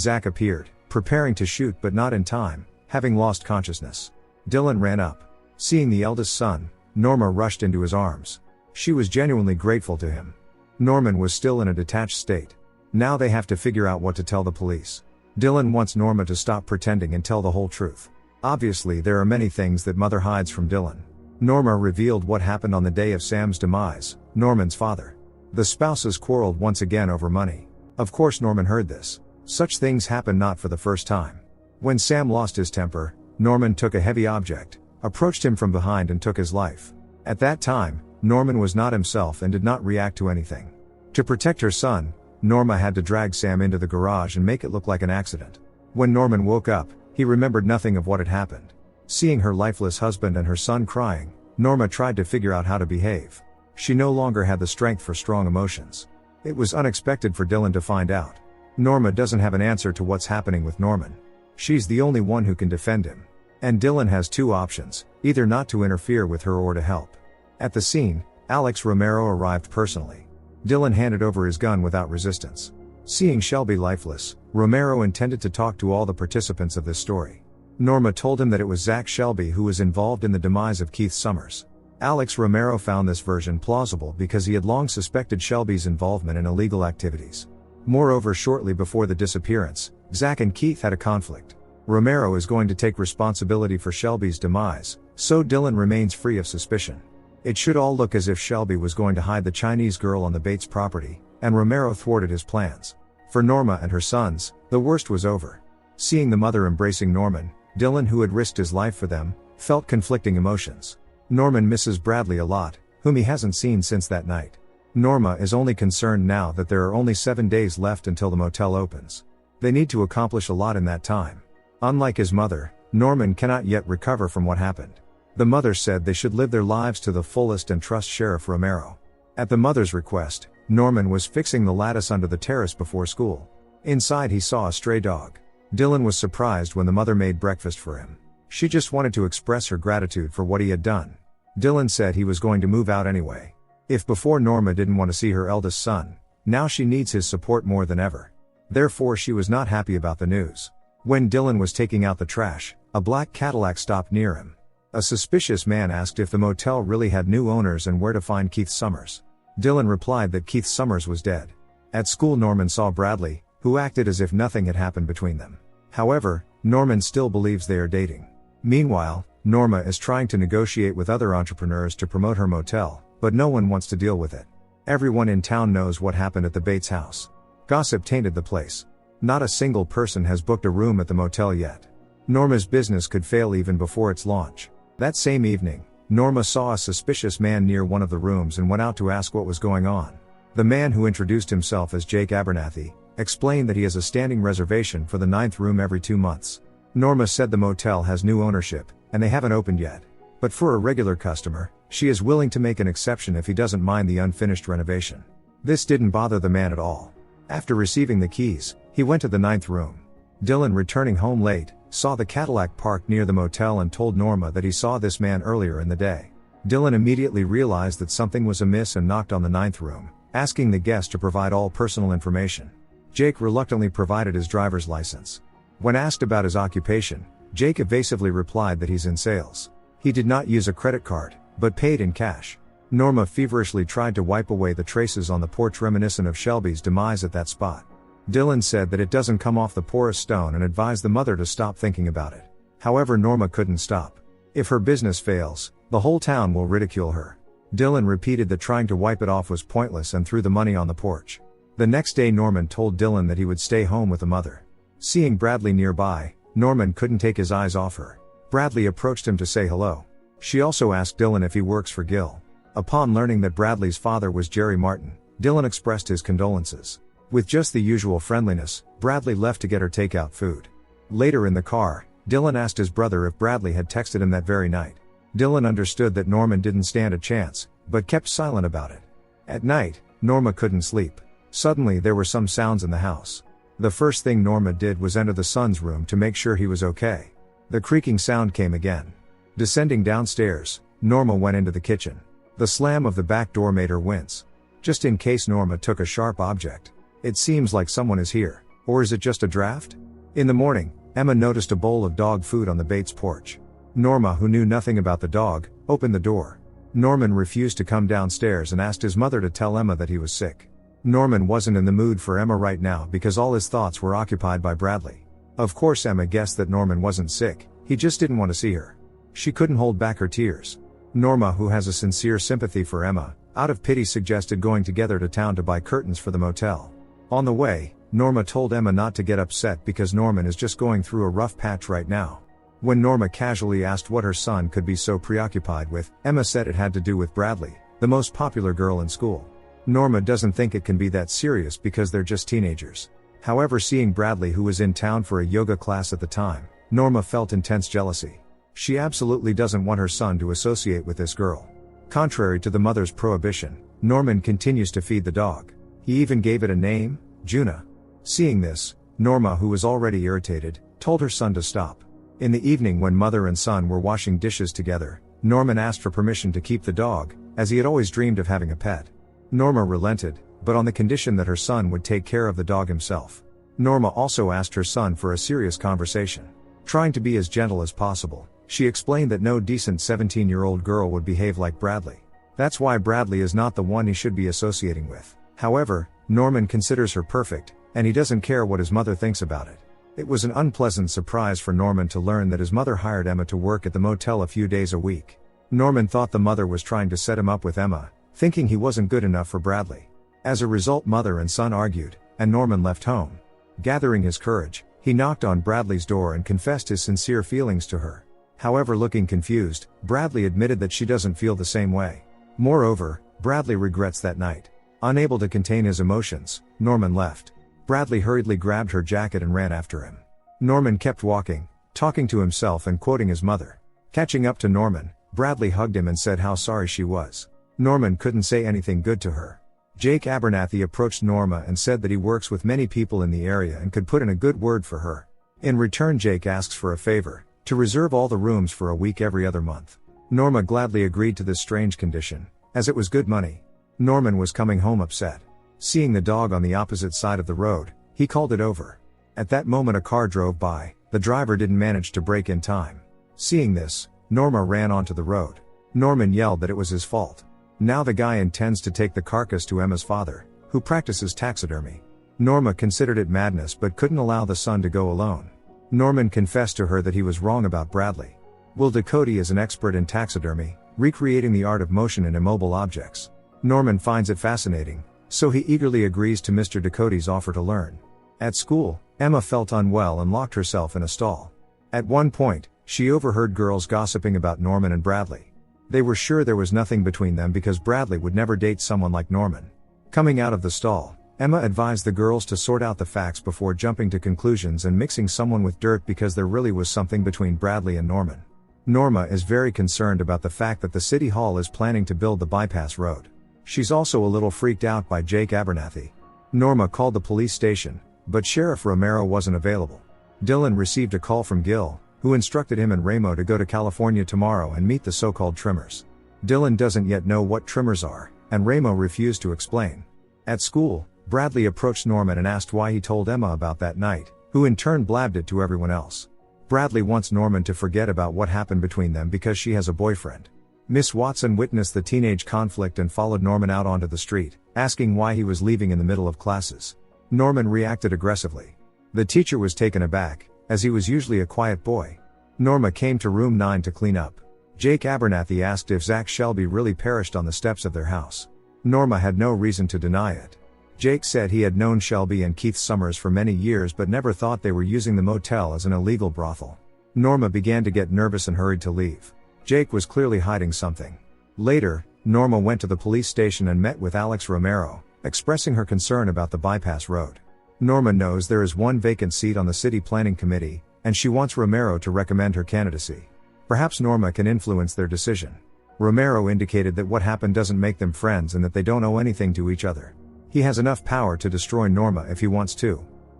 Zach appeared, preparing to shoot but not in time, having lost consciousness. Dylan ran up. Seeing the eldest son, Norma rushed into his arms. She was genuinely grateful to him. Norman was still in a detached state. Now they have to figure out what to tell the police. Dylan wants Norma to stop pretending and tell the whole truth. Obviously there are many things that mother hides from Dylan. Norma revealed what happened on the day of Sam's demise, Norman's father. The spouses quarreled once again over money. Of course Norman heard this. Such things happen not for the first time. When Sam lost his temper, Norman took a heavy object, approached him from behind and took his life. At that time, Norman was not himself and did not react to anything. To protect her son, Norma had to drag Sam into the garage and make it look like an accident. When Norman woke up, he remembered nothing of what had happened. Seeing her lifeless husband and her son crying, Norma tried to figure out how to behave. She no longer had the strength for strong emotions. It was unexpected for Dylan to find out. Norma doesn't have an answer to what's happening with Norman. She's the only one who can defend him. And Dylan has two options, either not to interfere with her or to help. At the scene, Alex Romero arrived personally. Dylan handed over his gun without resistance. Seeing Shelby lifeless, Romero intended to talk to all the participants of this story. Norma told him that it was Zach Shelby who was involved in the demise of Keith Summers. Alex Romero found this version plausible because he had long suspected Shelby's involvement in illegal activities. Moreover, shortly before the disappearance, Zach and Keith had a conflict. Romero is going to take responsibility for Shelby's demise, so Dylan remains free of suspicion. It should all look as if Shelby was going to hide the Chinese girl on the Bates property, and Romero thwarted his plans. For Norma and her sons, the worst was over. Seeing the mother embracing Norman, Dylan, who had risked his life for them, felt conflicting emotions. Norman misses Bradley a lot, whom he hasn't seen since that night. Norma is only concerned now that there are only 7 days left until the motel opens. They need to accomplish a lot in that time. Unlike his mother, Norman cannot yet recover from what happened. The mother said they should live their lives to the fullest and trust Sheriff Romero. At the mother's request, Norman was fixing the lattice under the terrace before school. Inside he saw a stray dog. Dylan was surprised when the mother made breakfast for him. She just wanted to express her gratitude for what he had done. Dylan said he was going to move out anyway. If before Norma didn't want to see her eldest son, now she needs his support more than ever. Therefore she was not happy about the news. When Dylan was taking out the trash, a black Cadillac stopped near him. A suspicious man asked if the motel really had new owners and where to find Keith Summers. Dylan replied that Keith Summers was dead. At school Norman saw Bradley, who acted as if nothing had happened between them. However, Norman still believes they are dating. Meanwhile, Norma is trying to negotiate with other entrepreneurs to promote her motel, but no one wants to deal with it. Everyone in town knows what happened at the Bates house. Gossip tainted the place. Not a single person has booked a room at the motel yet. Norma's business could fail even before its launch. That same evening, Norma saw a suspicious man near one of the rooms and went out to ask what was going on. The man, who introduced himself as Jake Abernathy, explained that he has a standing reservation for the 9th room every 2 months. Norma said the motel has new ownership, and they haven't opened yet. But for a regular customer, she is willing to make an exception if he doesn't mind the unfinished renovation. This didn't bother the man at all. After receiving the keys, he went to the 9th room. Dylan, returning home late, saw the Cadillac parked near the motel and told Norma that he saw this man earlier in the day. Dylan immediately realized that something was amiss and knocked on the 9th room, asking the guest to provide all personal information. Jake reluctantly provided his driver's license. When asked about his occupation, Jake evasively replied that he's in sales. He did not use a credit card, but paid in cash. Norma feverishly tried to wipe away the traces on the porch reminiscent of Shelby's demise at that spot. Dylan said that it doesn't come off the porous stone and advised the mother to stop thinking about it. However, Norma couldn't stop. If her business fails, the whole town will ridicule her. Dylan repeated that trying to wipe it off was pointless and threw the money on the porch. The next day Norman told Dylan that he would stay home with the mother. Seeing Bradley nearby, Norman couldn't take his eyes off her. Bradley approached him to say hello. She also asked Dylan if he works for Gil. Upon learning that Bradley's father was Jerry Martin, Dylan expressed his condolences. With just the usual friendliness, Bradley left to get her takeout food. Later in the car, Dylan asked his brother if Bradley had texted him that very night. Dylan understood that Norman didn't stand a chance, but kept silent about it. At night, Norma couldn't sleep. Suddenly there were some sounds in the house. The first thing Norma did was enter the son's room to make sure he was okay. The creaking sound came again. Descending downstairs, Norma went into the kitchen. The slam of the back door made her wince. Just in case Norma took a sharp object. It seems like someone is here. Or is it just a draft? In the morning, Emma noticed a bowl of dog food on the Bates porch. Norma, who knew nothing about the dog, opened the door. Norman refused to come downstairs and asked his mother to tell Emma that he was sick. Norman wasn't in the mood for Emma right now because all his thoughts were occupied by Bradley. Of course Emma guessed that Norman wasn't sick, he just didn't want to see her. She couldn't hold back her tears. Norma, who has a sincere sympathy for Emma, out of pity suggested going together to town to buy curtains for the motel. On the way, Norma told Emma not to get upset because Norman is just going through a rough patch right now. When Norma casually asked what her son could be so preoccupied with, Emma said it had to do with Bradley, the most popular girl in school. Norma doesn't think it can be that serious because they're just teenagers. However, seeing Bradley, who was in town for a yoga class at the time, Norma felt intense jealousy. She absolutely doesn't want her son to associate with this girl. Contrary to the mother's prohibition, Norman continues to feed the dog. He even gave it a name, Juna. Seeing this, Norma, who was already irritated, told her son to stop. In the evening, when mother and son were washing dishes together, Norman asked for permission to keep the dog, as he had always dreamed of having a pet. Norma relented, but on the condition that her son would take care of the dog himself. Norma also asked her son for a serious conversation. Trying to be as gentle as possible, she explained that no decent 17-year-old girl would behave like Bradley. That's why Bradley is not the one he should be associating with. However, Norman considers her perfect, and he doesn't care what his mother thinks about it. It was an unpleasant surprise for Norman to learn that his mother hired Emma to work at the motel a few days a week. Norman thought the mother was trying to set him up with Emma, thinking he wasn't good enough for Bradley. As a result, mother and son argued, and Norman left home. Gathering his courage, he knocked on Bradley's door and confessed his sincere feelings to her. However, looking confused, Bradley admitted that she doesn't feel the same way. Moreover, Bradley regrets that night. Unable to contain his emotions, Norman left. Bradley hurriedly grabbed her jacket and ran after him. Norman kept walking, talking to himself and quoting his mother. Catching up to Norman, Bradley hugged him and said how sorry she was. Norman couldn't say anything good to her. Jake Abernathy approached Norma and said that he works with many people in the area and could put in a good word for her. In return, Jake asks for a favor, to reserve all the rooms for a week every other month. Norma gladly agreed to this strange condition, as it was good money. Norman was coming home upset. Seeing the dog on the opposite side of the road, he called it over. At that moment a car drove by, the driver didn't manage to brake in time. Seeing this, Norma ran onto the road. Norman yelled that it was his fault. Now the guy intends to take the carcass to Emma's father, who practices taxidermy. Norma considered it madness but couldn't allow the son to go alone. Norman confessed to her that he was wrong about Bradley. Will Ducote is an expert in taxidermy, recreating the art of motion in immobile objects. Norman finds it fascinating, so he eagerly agrees to Mr. Ducote's offer to learn. At school, Emma felt unwell and locked herself in a stall. At one point, she overheard girls gossiping about Norman and Bradley. They were sure there was nothing between them because Bradley would never date someone like Norman. Coming out of the stall, Emma advised the girls to sort out the facts before jumping to conclusions and mixing someone with dirt because there really was something between Bradley and Norman. Norma is very concerned about the fact that the city hall is planning to build the bypass road. She's also a little freaked out by Jake Abernathy. Norma called the police station, but Sheriff Romero wasn't available. Dylan received a call from Gil, who instructed him and Ramo to go to California tomorrow and meet the so-called trimmers. Dylan doesn't yet know what tremors are, and Ramo refused to explain. At school, Bradley approached Norman and asked why he told Emma about that night, who in turn blabbed it to everyone else. Bradley wants Norman to forget about what happened between them because she has a boyfriend. Miss Watson witnessed the teenage conflict and followed Norman out onto the street, asking why he was leaving in the middle of classes. Norman reacted aggressively. The teacher was taken aback, as he was usually a quiet boy. Norma came to room 9 to clean up. Jake Abernathy asked if Zach Shelby really perished on the steps of their house. Norma had no reason to deny it. Jake said he had known Shelby and Keith Summers for many years but never thought they were using the motel as an illegal brothel. Norma began to get nervous and hurried to leave. Jake was clearly hiding something. Later, Norma went to the police station and met with Alex Romero, expressing her concern about the bypass road. Norma knows there is one vacant seat on the city planning committee, and she wants Romero to recommend her candidacy. Perhaps Norma can influence their decision. Romero indicated that what happened doesn't make them friends and that they don't owe anything to each other. He has enough power to destroy Norma if he wants to.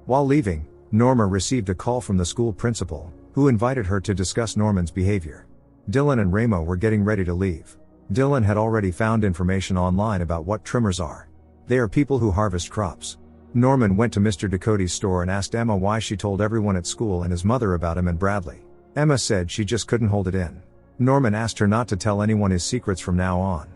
While leaving, Norma received a call from the school principal, who invited her to discuss Norman's behavior. Dylan and Ramo were getting ready to leave. Dylan had already found information online about what trimmers are. They are people who harvest crops. Norman went to Mr. Ducote's store and asked Emma why she told everyone at school and his mother about him and Bradley. Emma said she just couldn't hold it in. Norman asked her not to tell anyone his secrets from now on.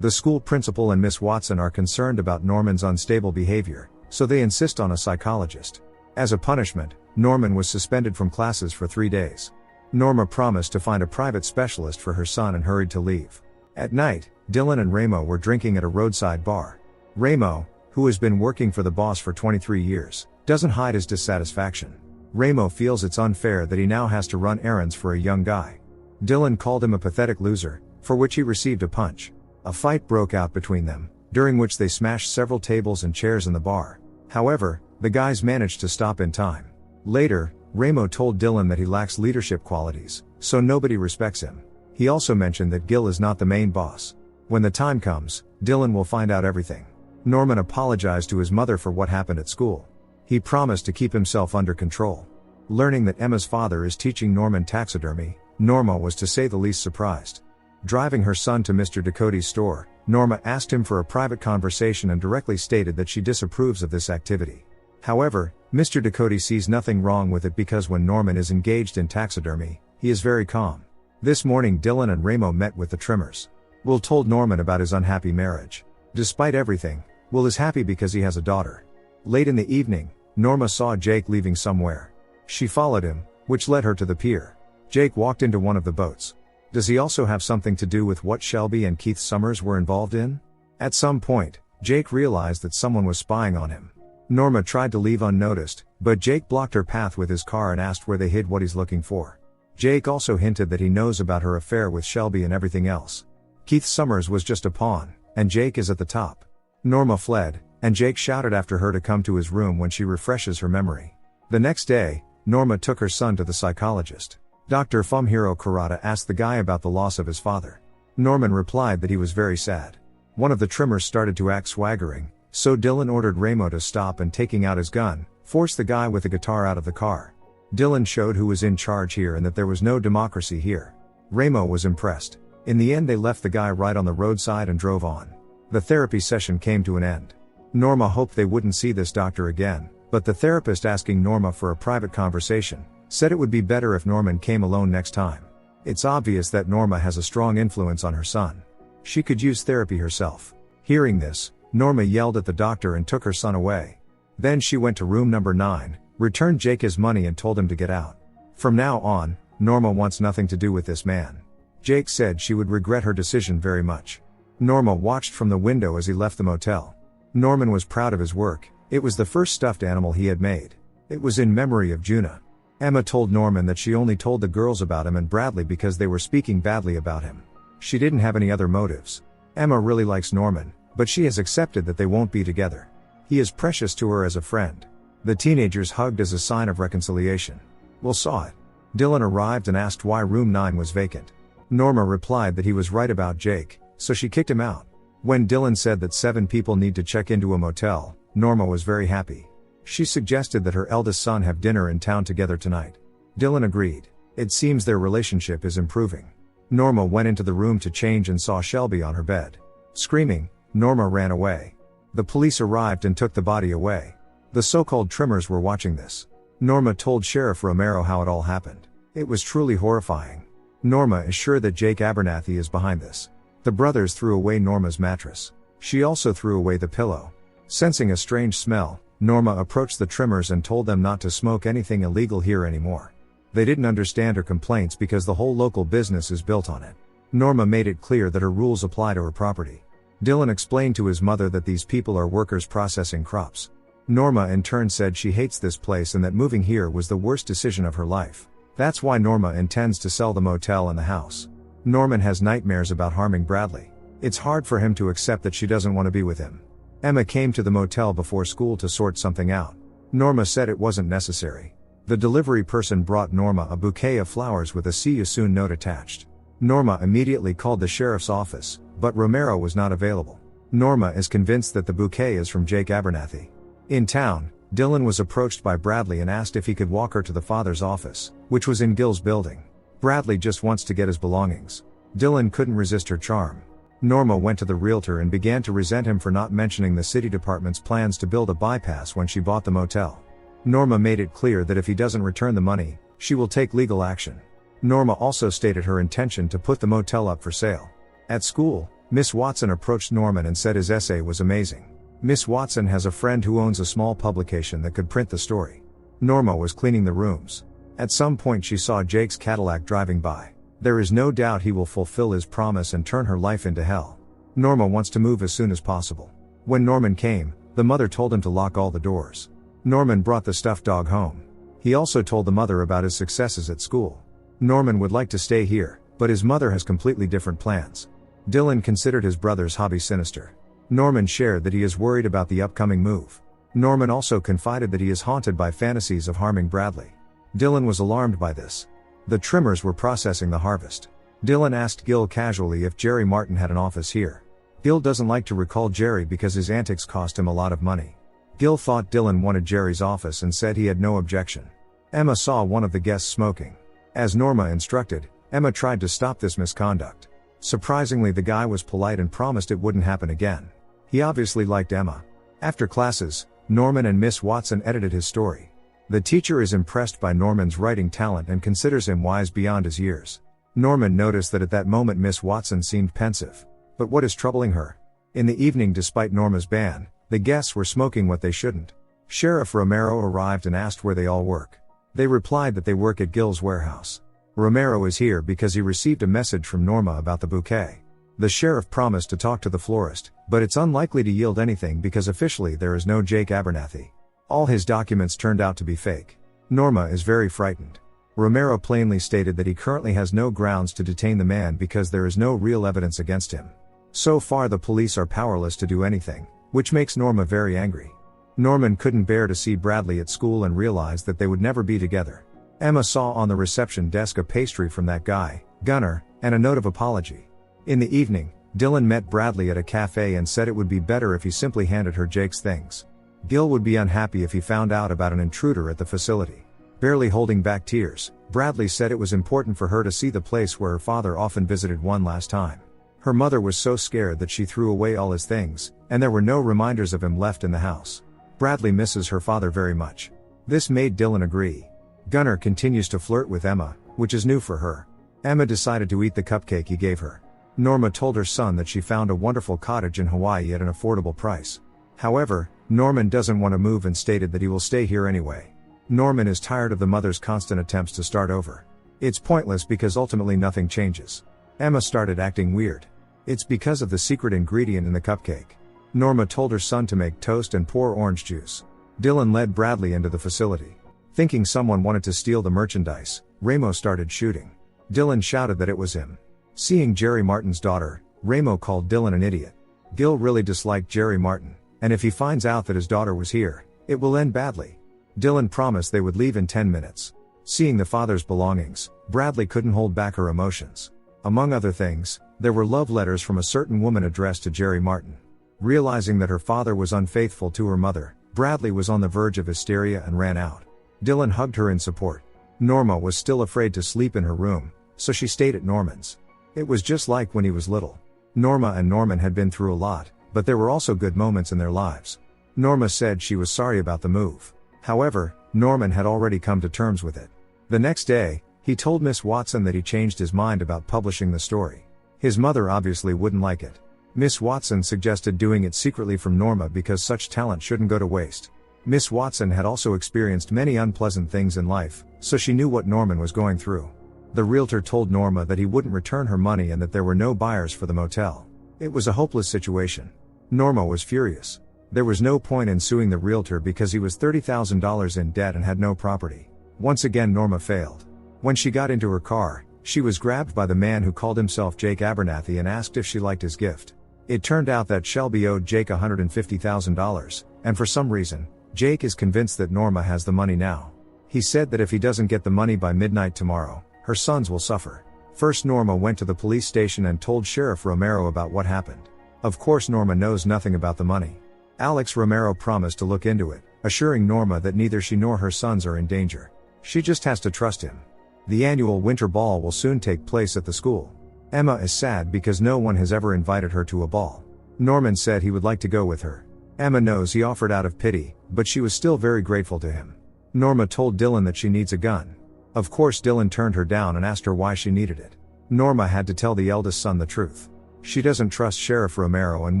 The school principal and Miss Watson are concerned about Norman's unstable behavior, so they insist on a psychologist. As a punishment, Norman was suspended from classes for 3 days. Norma promised to find a private specialist for her son and hurried to leave. At night, Dylan and Ramo were drinking at a roadside bar. Ramo, who has been working for the boss for 23 years, doesn't hide his dissatisfaction. Ramo feels it's unfair that he now has to run errands for a young guy. Dylan called him a pathetic loser, for which he received a punch. A fight broke out between them, during which they smashed several tables and chairs in the bar. However, the guys managed to stop in time. Later, Ramo told Dylan that he lacks leadership qualities, so nobody respects him. He also mentioned that Gil is not the main boss. When the time comes, Dylan will find out everything. Norman apologized to his mother for what happened at school. He promised to keep himself under control. Learning that Emma's father is teaching Norman taxidermy, Norma was to say the least surprised. Driving her son to Mr. Ducote's store, Norma asked him for a private conversation and directly stated that she disapproves of this activity. However, Mr. Ducote sees nothing wrong with it because when Norman is engaged in taxidermy, he is very calm. This morning Dylan and Ramo met with the trimmers. Will told Norman about his unhappy marriage. Despite everything, Will is happy because he has a daughter. Late in the evening, Norma saw Jake leaving somewhere. She followed him, which led her to the pier. Jake walked into one of the boats. Does he also have something to do with what Shelby and Keith Summers were involved in? At some point, Jake realized that someone was spying on him. Norma tried to leave unnoticed, but Jake blocked her path with his car and asked where they hid what he's looking for. Jake also hinted that he knows about her affair with Shelby and everything else. Keith Summers was just a pawn, and Jake is at the top. Norma fled, and Jake shouted after her to come to his room when she refreshes her memory. The next day, Norma took her son to the psychologist. Dr. Fumhiro Kurata asked the guy about the loss of his father. Norman replied that he was very sad. One of the trimmers started to act swaggering, so Dylan ordered Ramo to stop and taking out his gun, forced the guy with the guitar out of the car. Dylan showed who was in charge here and that there was no democracy here. Ramo was impressed. In the end they left the guy right on the roadside and drove on. The therapy session came to an end. Norma hoped they wouldn't see this doctor again, but the therapist asking Norma for a private conversation said it would be better if Norman came alone next time. It's obvious that Norma has a strong influence on her son. She could use therapy herself. Hearing this, Norma yelled at the doctor and took her son away. Then she went to room number 9, returned Jake his money and told him to get out. From now on, Norma wants nothing to do with this man. Jake said she would regret her decision very much. Norma watched from the window as he left the motel. Norman was proud of his work. It was the first stuffed animal he had made. It was in memory of Juna. Emma told Norman that she only told the girls about him and Bradley because they were speaking badly about him. She didn't have any other motives. Emma really likes Norman, but she has accepted that they won't be together. He is precious to her as a friend. The teenagers hugged as a sign of reconciliation. Will saw it. Dylan arrived and asked why room 9 was vacant. Norma replied that he was right about Jake, so she kicked him out. When Dylan said that 7 people need to check into a motel, Norma was very happy. She suggested that her eldest son have dinner in town together tonight. Dylan agreed. It seems their relationship is improving. Norma went into the room to change and saw Shelby on her bed. Screaming, Norma ran away. The police arrived and took the body away. The so-called trimmers were watching this. Norma told Sheriff Romero how it all happened. It was truly horrifying. Norma is sure that Jake Abernathy is behind this. The brothers threw away Norma's mattress. She also threw away the pillow. Sensing a strange smell, Norma approached the trimmers and told them not to smoke anything illegal here anymore. They didn't understand her complaints because the whole local business is built on it. Norma made it clear that her rules apply to her property. Dylan explained to his mother that these people are workers processing crops. Norma in turn said she hates this place and that moving here was the worst decision of her life. That's why Norma intends to sell the motel and the house. Norman has nightmares about harming Bradley. It's hard for him to accept that she doesn't want to be with him. Emma came to the motel before school to sort something out. Norma said it wasn't necessary. The delivery person brought Norma a bouquet of flowers with a "see you soon" note attached. Norma immediately called the sheriff's office, but Romero was not available. Norma is convinced that the bouquet is from Jake Abernathy. In town, Dylan was approached by Bradley and asked if he could walk her to the father's office, which was in Gil's building. Bradley just wants to get his belongings. Dylan couldn't resist her charm. Norma went to the realtor and began to resent him for not mentioning the city department's plans to build a bypass when she bought the motel. Norma made it clear that if he doesn't return the money, she will take legal action. Norma also stated her intention to put the motel up for sale. At school, Miss Watson approached Norman and said his essay was amazing. Miss Watson has a friend who owns a small publication that could print the story. Norma was cleaning the rooms. At some point she saw Jake's Cadillac driving by. There is no doubt he will fulfill his promise and turn her life into hell. Norma wants to move as soon as possible. When Norman came, the mother told him to lock all the doors. Norman brought the stuffed dog home. He also told the mother about his successes at school. Norman would like to stay here, but his mother has completely different plans. Dylan considered his brother's hobby sinister. Norman shared that he is worried about the upcoming move. Norman also confided that he is haunted by fantasies of harming Bradley. Dylan was alarmed by this. The trimmers were processing the harvest. Dylan asked Gil casually if Jerry Martin had an office here. Gil doesn't like to recall Jerry because his antics cost him a lot of money. Gil thought Dylan wanted Jerry's office and said he had no objection. Emma saw one of the guests smoking. As Norma instructed, Emma tried to stop this misconduct. Surprisingly, the guy was polite and promised it wouldn't happen again. He obviously liked Emma. After classes, Norman and Miss Watson edited his story. The teacher is impressed by Norman's writing talent and considers him wise beyond his years. Norman noticed that at that moment Miss Watson seemed pensive. But what is troubling her? In the evening, despite Norma's ban, the guests were smoking what they shouldn't. Sheriff Romero arrived and asked where they all work. They replied that they work at Gil's warehouse. Romero is here because he received a message from Norma about the bouquet. The sheriff promised to talk to the florist, but it's unlikely to yield anything because officially there is no Jake Abernathy. All his documents turned out to be fake. Norma is very frightened. Romero plainly stated that he currently has no grounds to detain the man because there is no real evidence against him. So far the police are powerless to do anything, which makes Norma very angry. Norman couldn't bear to see Bradley at school and realized that they would never be together. Emma saw on the reception desk a pastry from that guy, Gunnar, and a note of apology. In the evening, Dylan met Bradley at a cafe and said it would be better if he simply handed her Jake's things. Gil would be unhappy if he found out about an intruder at the facility. Barely holding back tears, Bradley said it was important for her to see the place where her father often visited one last time. Her mother was so scared that she threw away all his things, and there were no reminders of him left in the house. Bradley misses her father very much. This made Dylan agree. Gunnar continues to flirt with Emma, which is new for her. Emma decided to eat the cupcake he gave her. Norma told her son that she found a wonderful cottage in Hawaii at an affordable price. However, Norman doesn't want to move and stated that he will stay here anyway. Norman is tired of the mother's constant attempts to start over. It's pointless because ultimately nothing changes. Emma started acting weird. It's because of the secret ingredient in the cupcake. Norma told her son to make toast and pour orange juice. Dylan led Bradley into the facility. Thinking someone wanted to steal the merchandise, Ramo started shooting. Dylan shouted that it was him. Seeing Jerry Martin's daughter, Ramo called Dylan an idiot. Gil really disliked Jerry Martin, and if he finds out that his daughter was here, it will end badly. Dylan promised they would leave in 10 minutes. Seeing the father's belongings, Bradley couldn't hold back her emotions. Among other things, there were love letters from a certain woman addressed to Jerry Martin. Realizing that her father was unfaithful to her mother, Bradley was on the verge of hysteria and ran out. Dylan hugged her in support. Norma was still afraid to sleep in her room, so she stayed at Norman's. It was just like when he was little. Norma and Norman had been through a lot, but there were also good moments in their lives. Norma said she was sorry about the move. However, Norman had already come to terms with it. The next day, he told Miss Watson that he changed his mind about publishing the story. His mother obviously wouldn't like it. Miss Watson suggested doing it secretly from Norma because such talent shouldn't go to waste. Miss Watson had also experienced many unpleasant things in life, so she knew what Norman was going through. The realtor told Norma that he wouldn't return her money and that there were no buyers for the motel. It was a hopeless situation. Norma was furious. There was no point in suing the realtor because he was $30,000 in debt and had no property. Once again Norma failed. When she got into her car, she was grabbed by the man who called himself Jake Abernathy and asked if she liked his gift. It turned out that Shelby owed Jake $150,000, and for some reason, Jake is convinced that Norma has the money now. He said that if he doesn't get the money by midnight tomorrow, her sons will suffer. First Norma went to the police station and told Sheriff Romero about what happened. Of course Norma knows nothing about the money. Alex Romero promised to look into it, assuring Norma that neither she nor her sons are in danger. She just has to trust him. The annual winter ball will soon take place at the school. Emma is sad because no one has ever invited her to a ball. Norman said he would like to go with her. Emma knows he offered out of pity, but she was still very grateful to him. Norma told Dylan that she needs a gun. Of course Dylan turned her down and asked her why she needed it. Norma had to tell the eldest son the truth. She doesn't trust Sheriff Romero and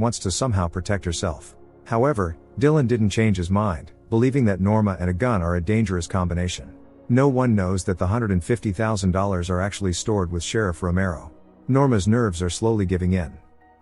wants to somehow protect herself. However, Dylan didn't change his mind, believing that Norma and a gun are a dangerous combination. No one knows that the $150,000 are actually stored with Sheriff Romero. Norma's nerves are slowly giving in.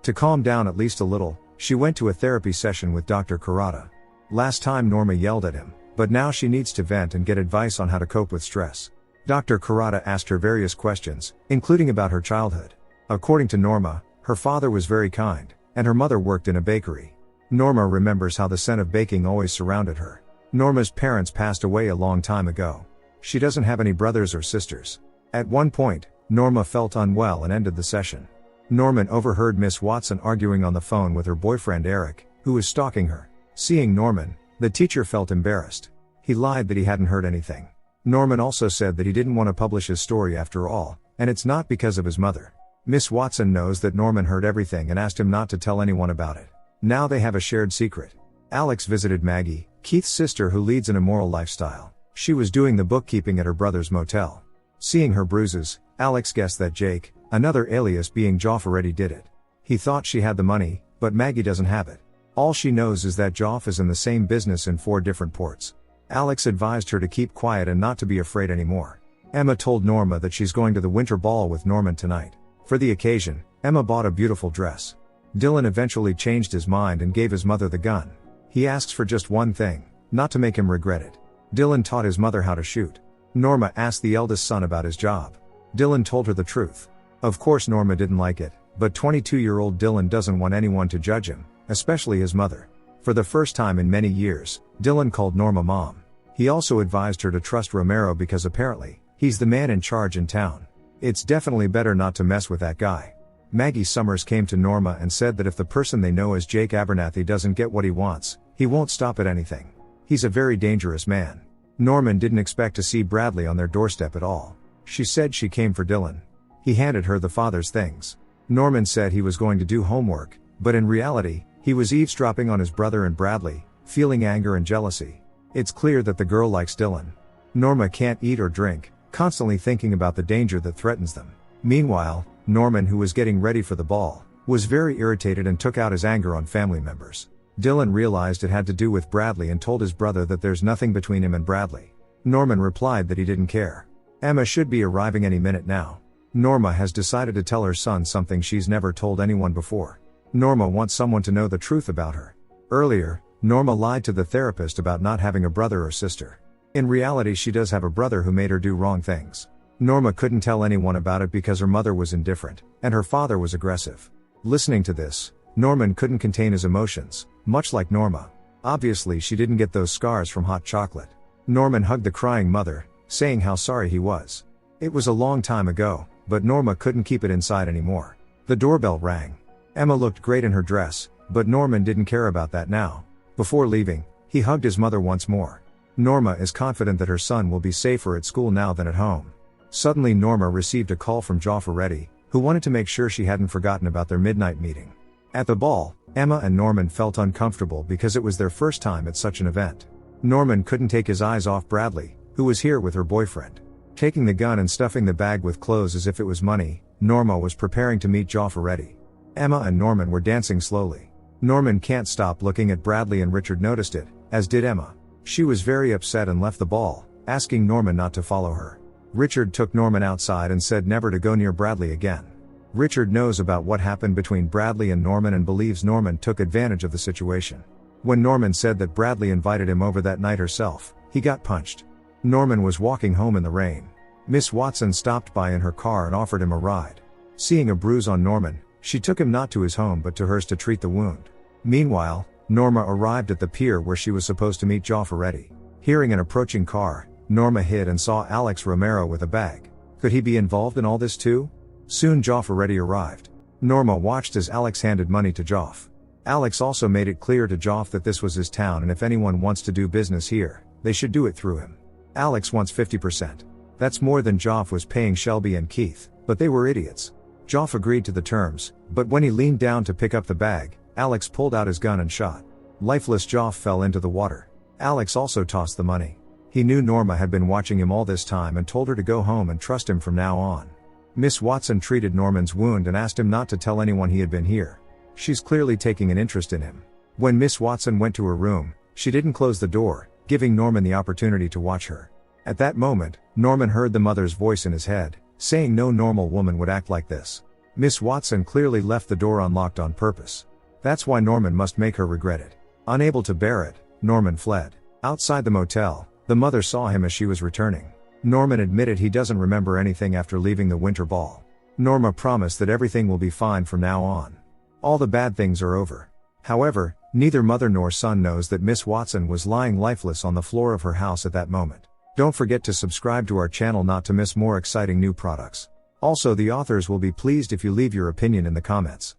To calm down at least a little, she went to a therapy session with Dr. Kurata. Last time Norma yelled at him, but now she needs to vent and get advice on how to cope with stress. Dr. Kurata asked her various questions, including about her childhood. According to Norma, her father was very kind, and her mother worked in a bakery. Norma remembers how the scent of baking always surrounded her. Norma's parents passed away a long time ago. She doesn't have any brothers or sisters. At one point, Norma felt unwell and ended the session. Norman overheard Miss Watson arguing on the phone with her boyfriend Eric, who was stalking her. Seeing Norman, the teacher felt embarrassed. He lied that he hadn't heard anything. Norman also said that he didn't want to publish his story after all, and it's not because of his mother. Miss Watson knows that Norman heard everything and asked him not to tell anyone about it. Now they have a shared secret. Alex visited Maggie, Keith's sister who leads an immoral lifestyle. She was doing the bookkeeping at her brother's motel. Seeing her bruises, Alex guessed that Jake, another alias being Joff, already did it. He thought she had the money, but Maggie doesn't have it. All she knows is that Joff is in the same business in 4 different ports. Alex advised her to keep quiet and not to be afraid anymore. Emma told Norma that she's going to the winter ball with Norman tonight. For the occasion, Emma bought a beautiful dress. Dylan eventually changed his mind and gave his mother the gun. He asks for just one thing, not to make him regret it. Dylan taught his mother how to shoot. Norma asked the eldest son about his job. Dylan told her the truth. Of course Norma didn't like it, but 22-year-old Dylan doesn't want anyone to judge him, especially his mother. For the first time in many years, Dylan called Norma mom. He also advised her to trust Romero because apparently, he's the man in charge in town. It's definitely better not to mess with that guy. Maggie Summers came to Norma and said that if the person they know as Jake Abernathy doesn't get what he wants, he won't stop at anything. He's a very dangerous man. Norman didn't expect to see Bradley on their doorstep at all. She said she came for Dylan. He handed her the father's things. Norman said he was going to do homework, but in reality, he was eavesdropping on his brother and Bradley, feeling anger and jealousy. It's clear that the girl likes Dylan. Norma can't eat or drink, constantly thinking about the danger that threatens them. Meanwhile, Norman, who was getting ready for the ball, was very irritated and took out his anger on family members. Dylan realized it had to do with Bradley and told his brother that there's nothing between him and Bradley. Norman replied that he didn't care. Emma should be arriving any minute now. Norma has decided to tell her son something she's never told anyone before. Norma wants someone to know the truth about her. Earlier, Norma lied to the therapist about not having a brother or sister. In reality, she does have a brother who made her do wrong things. Norma couldn't tell anyone about it because her mother was indifferent, and her father was aggressive. Listening to this, Norman couldn't contain his emotions, much like Norma. Obviously, she didn't get those scars from hot chocolate. Norman hugged the crying mother, saying how sorry he was. It was a long time ago, but Norma couldn't keep it inside anymore. The doorbell rang. Emma looked great in her dress, but Norman didn't care about that now. Before leaving, he hugged his mother once more. Norma is confident that her son will be safer at school now than at home. Suddenly Norma received a call from Joff already, who wanted to make sure she hadn't forgotten about their midnight meeting. At the ball, Emma and Norman felt uncomfortable because it was their first time at such an event. Norman couldn't take his eyes off Bradley, who was here with her boyfriend. Taking the gun and stuffing the bag with clothes as if it was money, Norma was preparing to meet Joff already. Emma and Norman were dancing slowly. Norman can't stop looking at Bradley and Richard noticed it, as did Emma. She was very upset and left the ball, asking Norman not to follow her. Richard took Norman outside and said never to go near Bradley again. Richard knows about what happened between Bradley and Norman and believes Norman took advantage of the situation. When Norman said that Bradley invited him over that night herself, he got punched. Norman was walking home in the rain. Miss Watson stopped by in her car and offered him a ride. Seeing a bruise on Norman, she took him not to his home but to hers to treat the wound. Meanwhile, Norma arrived at the pier where she was supposed to meet Joff already. Hearing an approaching car, Norma hid and saw Alex Romero with a bag. Could he be involved in all this too? Soon Joff already arrived. Norma watched as Alex handed money to Joff. Alex also made it clear to Joff that this was his town and if anyone wants to do business here, they should do it through him. Alex wants 50%. That's more than Joff was paying Shelby and Keith, but they were idiots. Joff agreed to the terms, but when he leaned down to pick up the bag, Alex pulled out his gun and shot. Lifeless Joff fell into the water. Alex also tossed the money. He knew Norma had been watching him all this time and told her to go home and trust him from now on. Miss Watson treated Norman's wound and asked him not to tell anyone he had been here. She's clearly taking an interest in him. When Miss Watson went to her room, she didn't close the door, giving Norman the opportunity to watch her. At that moment, Norman heard the mother's voice in his head, saying no normal woman would act like this. Miss Watson clearly left the door unlocked on purpose. That's why Norman must make her regret it. Unable to bear it, Norman fled. Outside the motel, the mother saw him as she was returning. Norman admitted he doesn't remember anything after leaving the winter ball. Norma promised that everything will be fine from now on. All the bad things are over. However, neither mother nor son knows that Miss Watson was lying lifeless on the floor of her house at that moment. Don't forget to subscribe to our channel not to miss more exciting new products. Also, the authors will be pleased if you leave your opinion in the comments.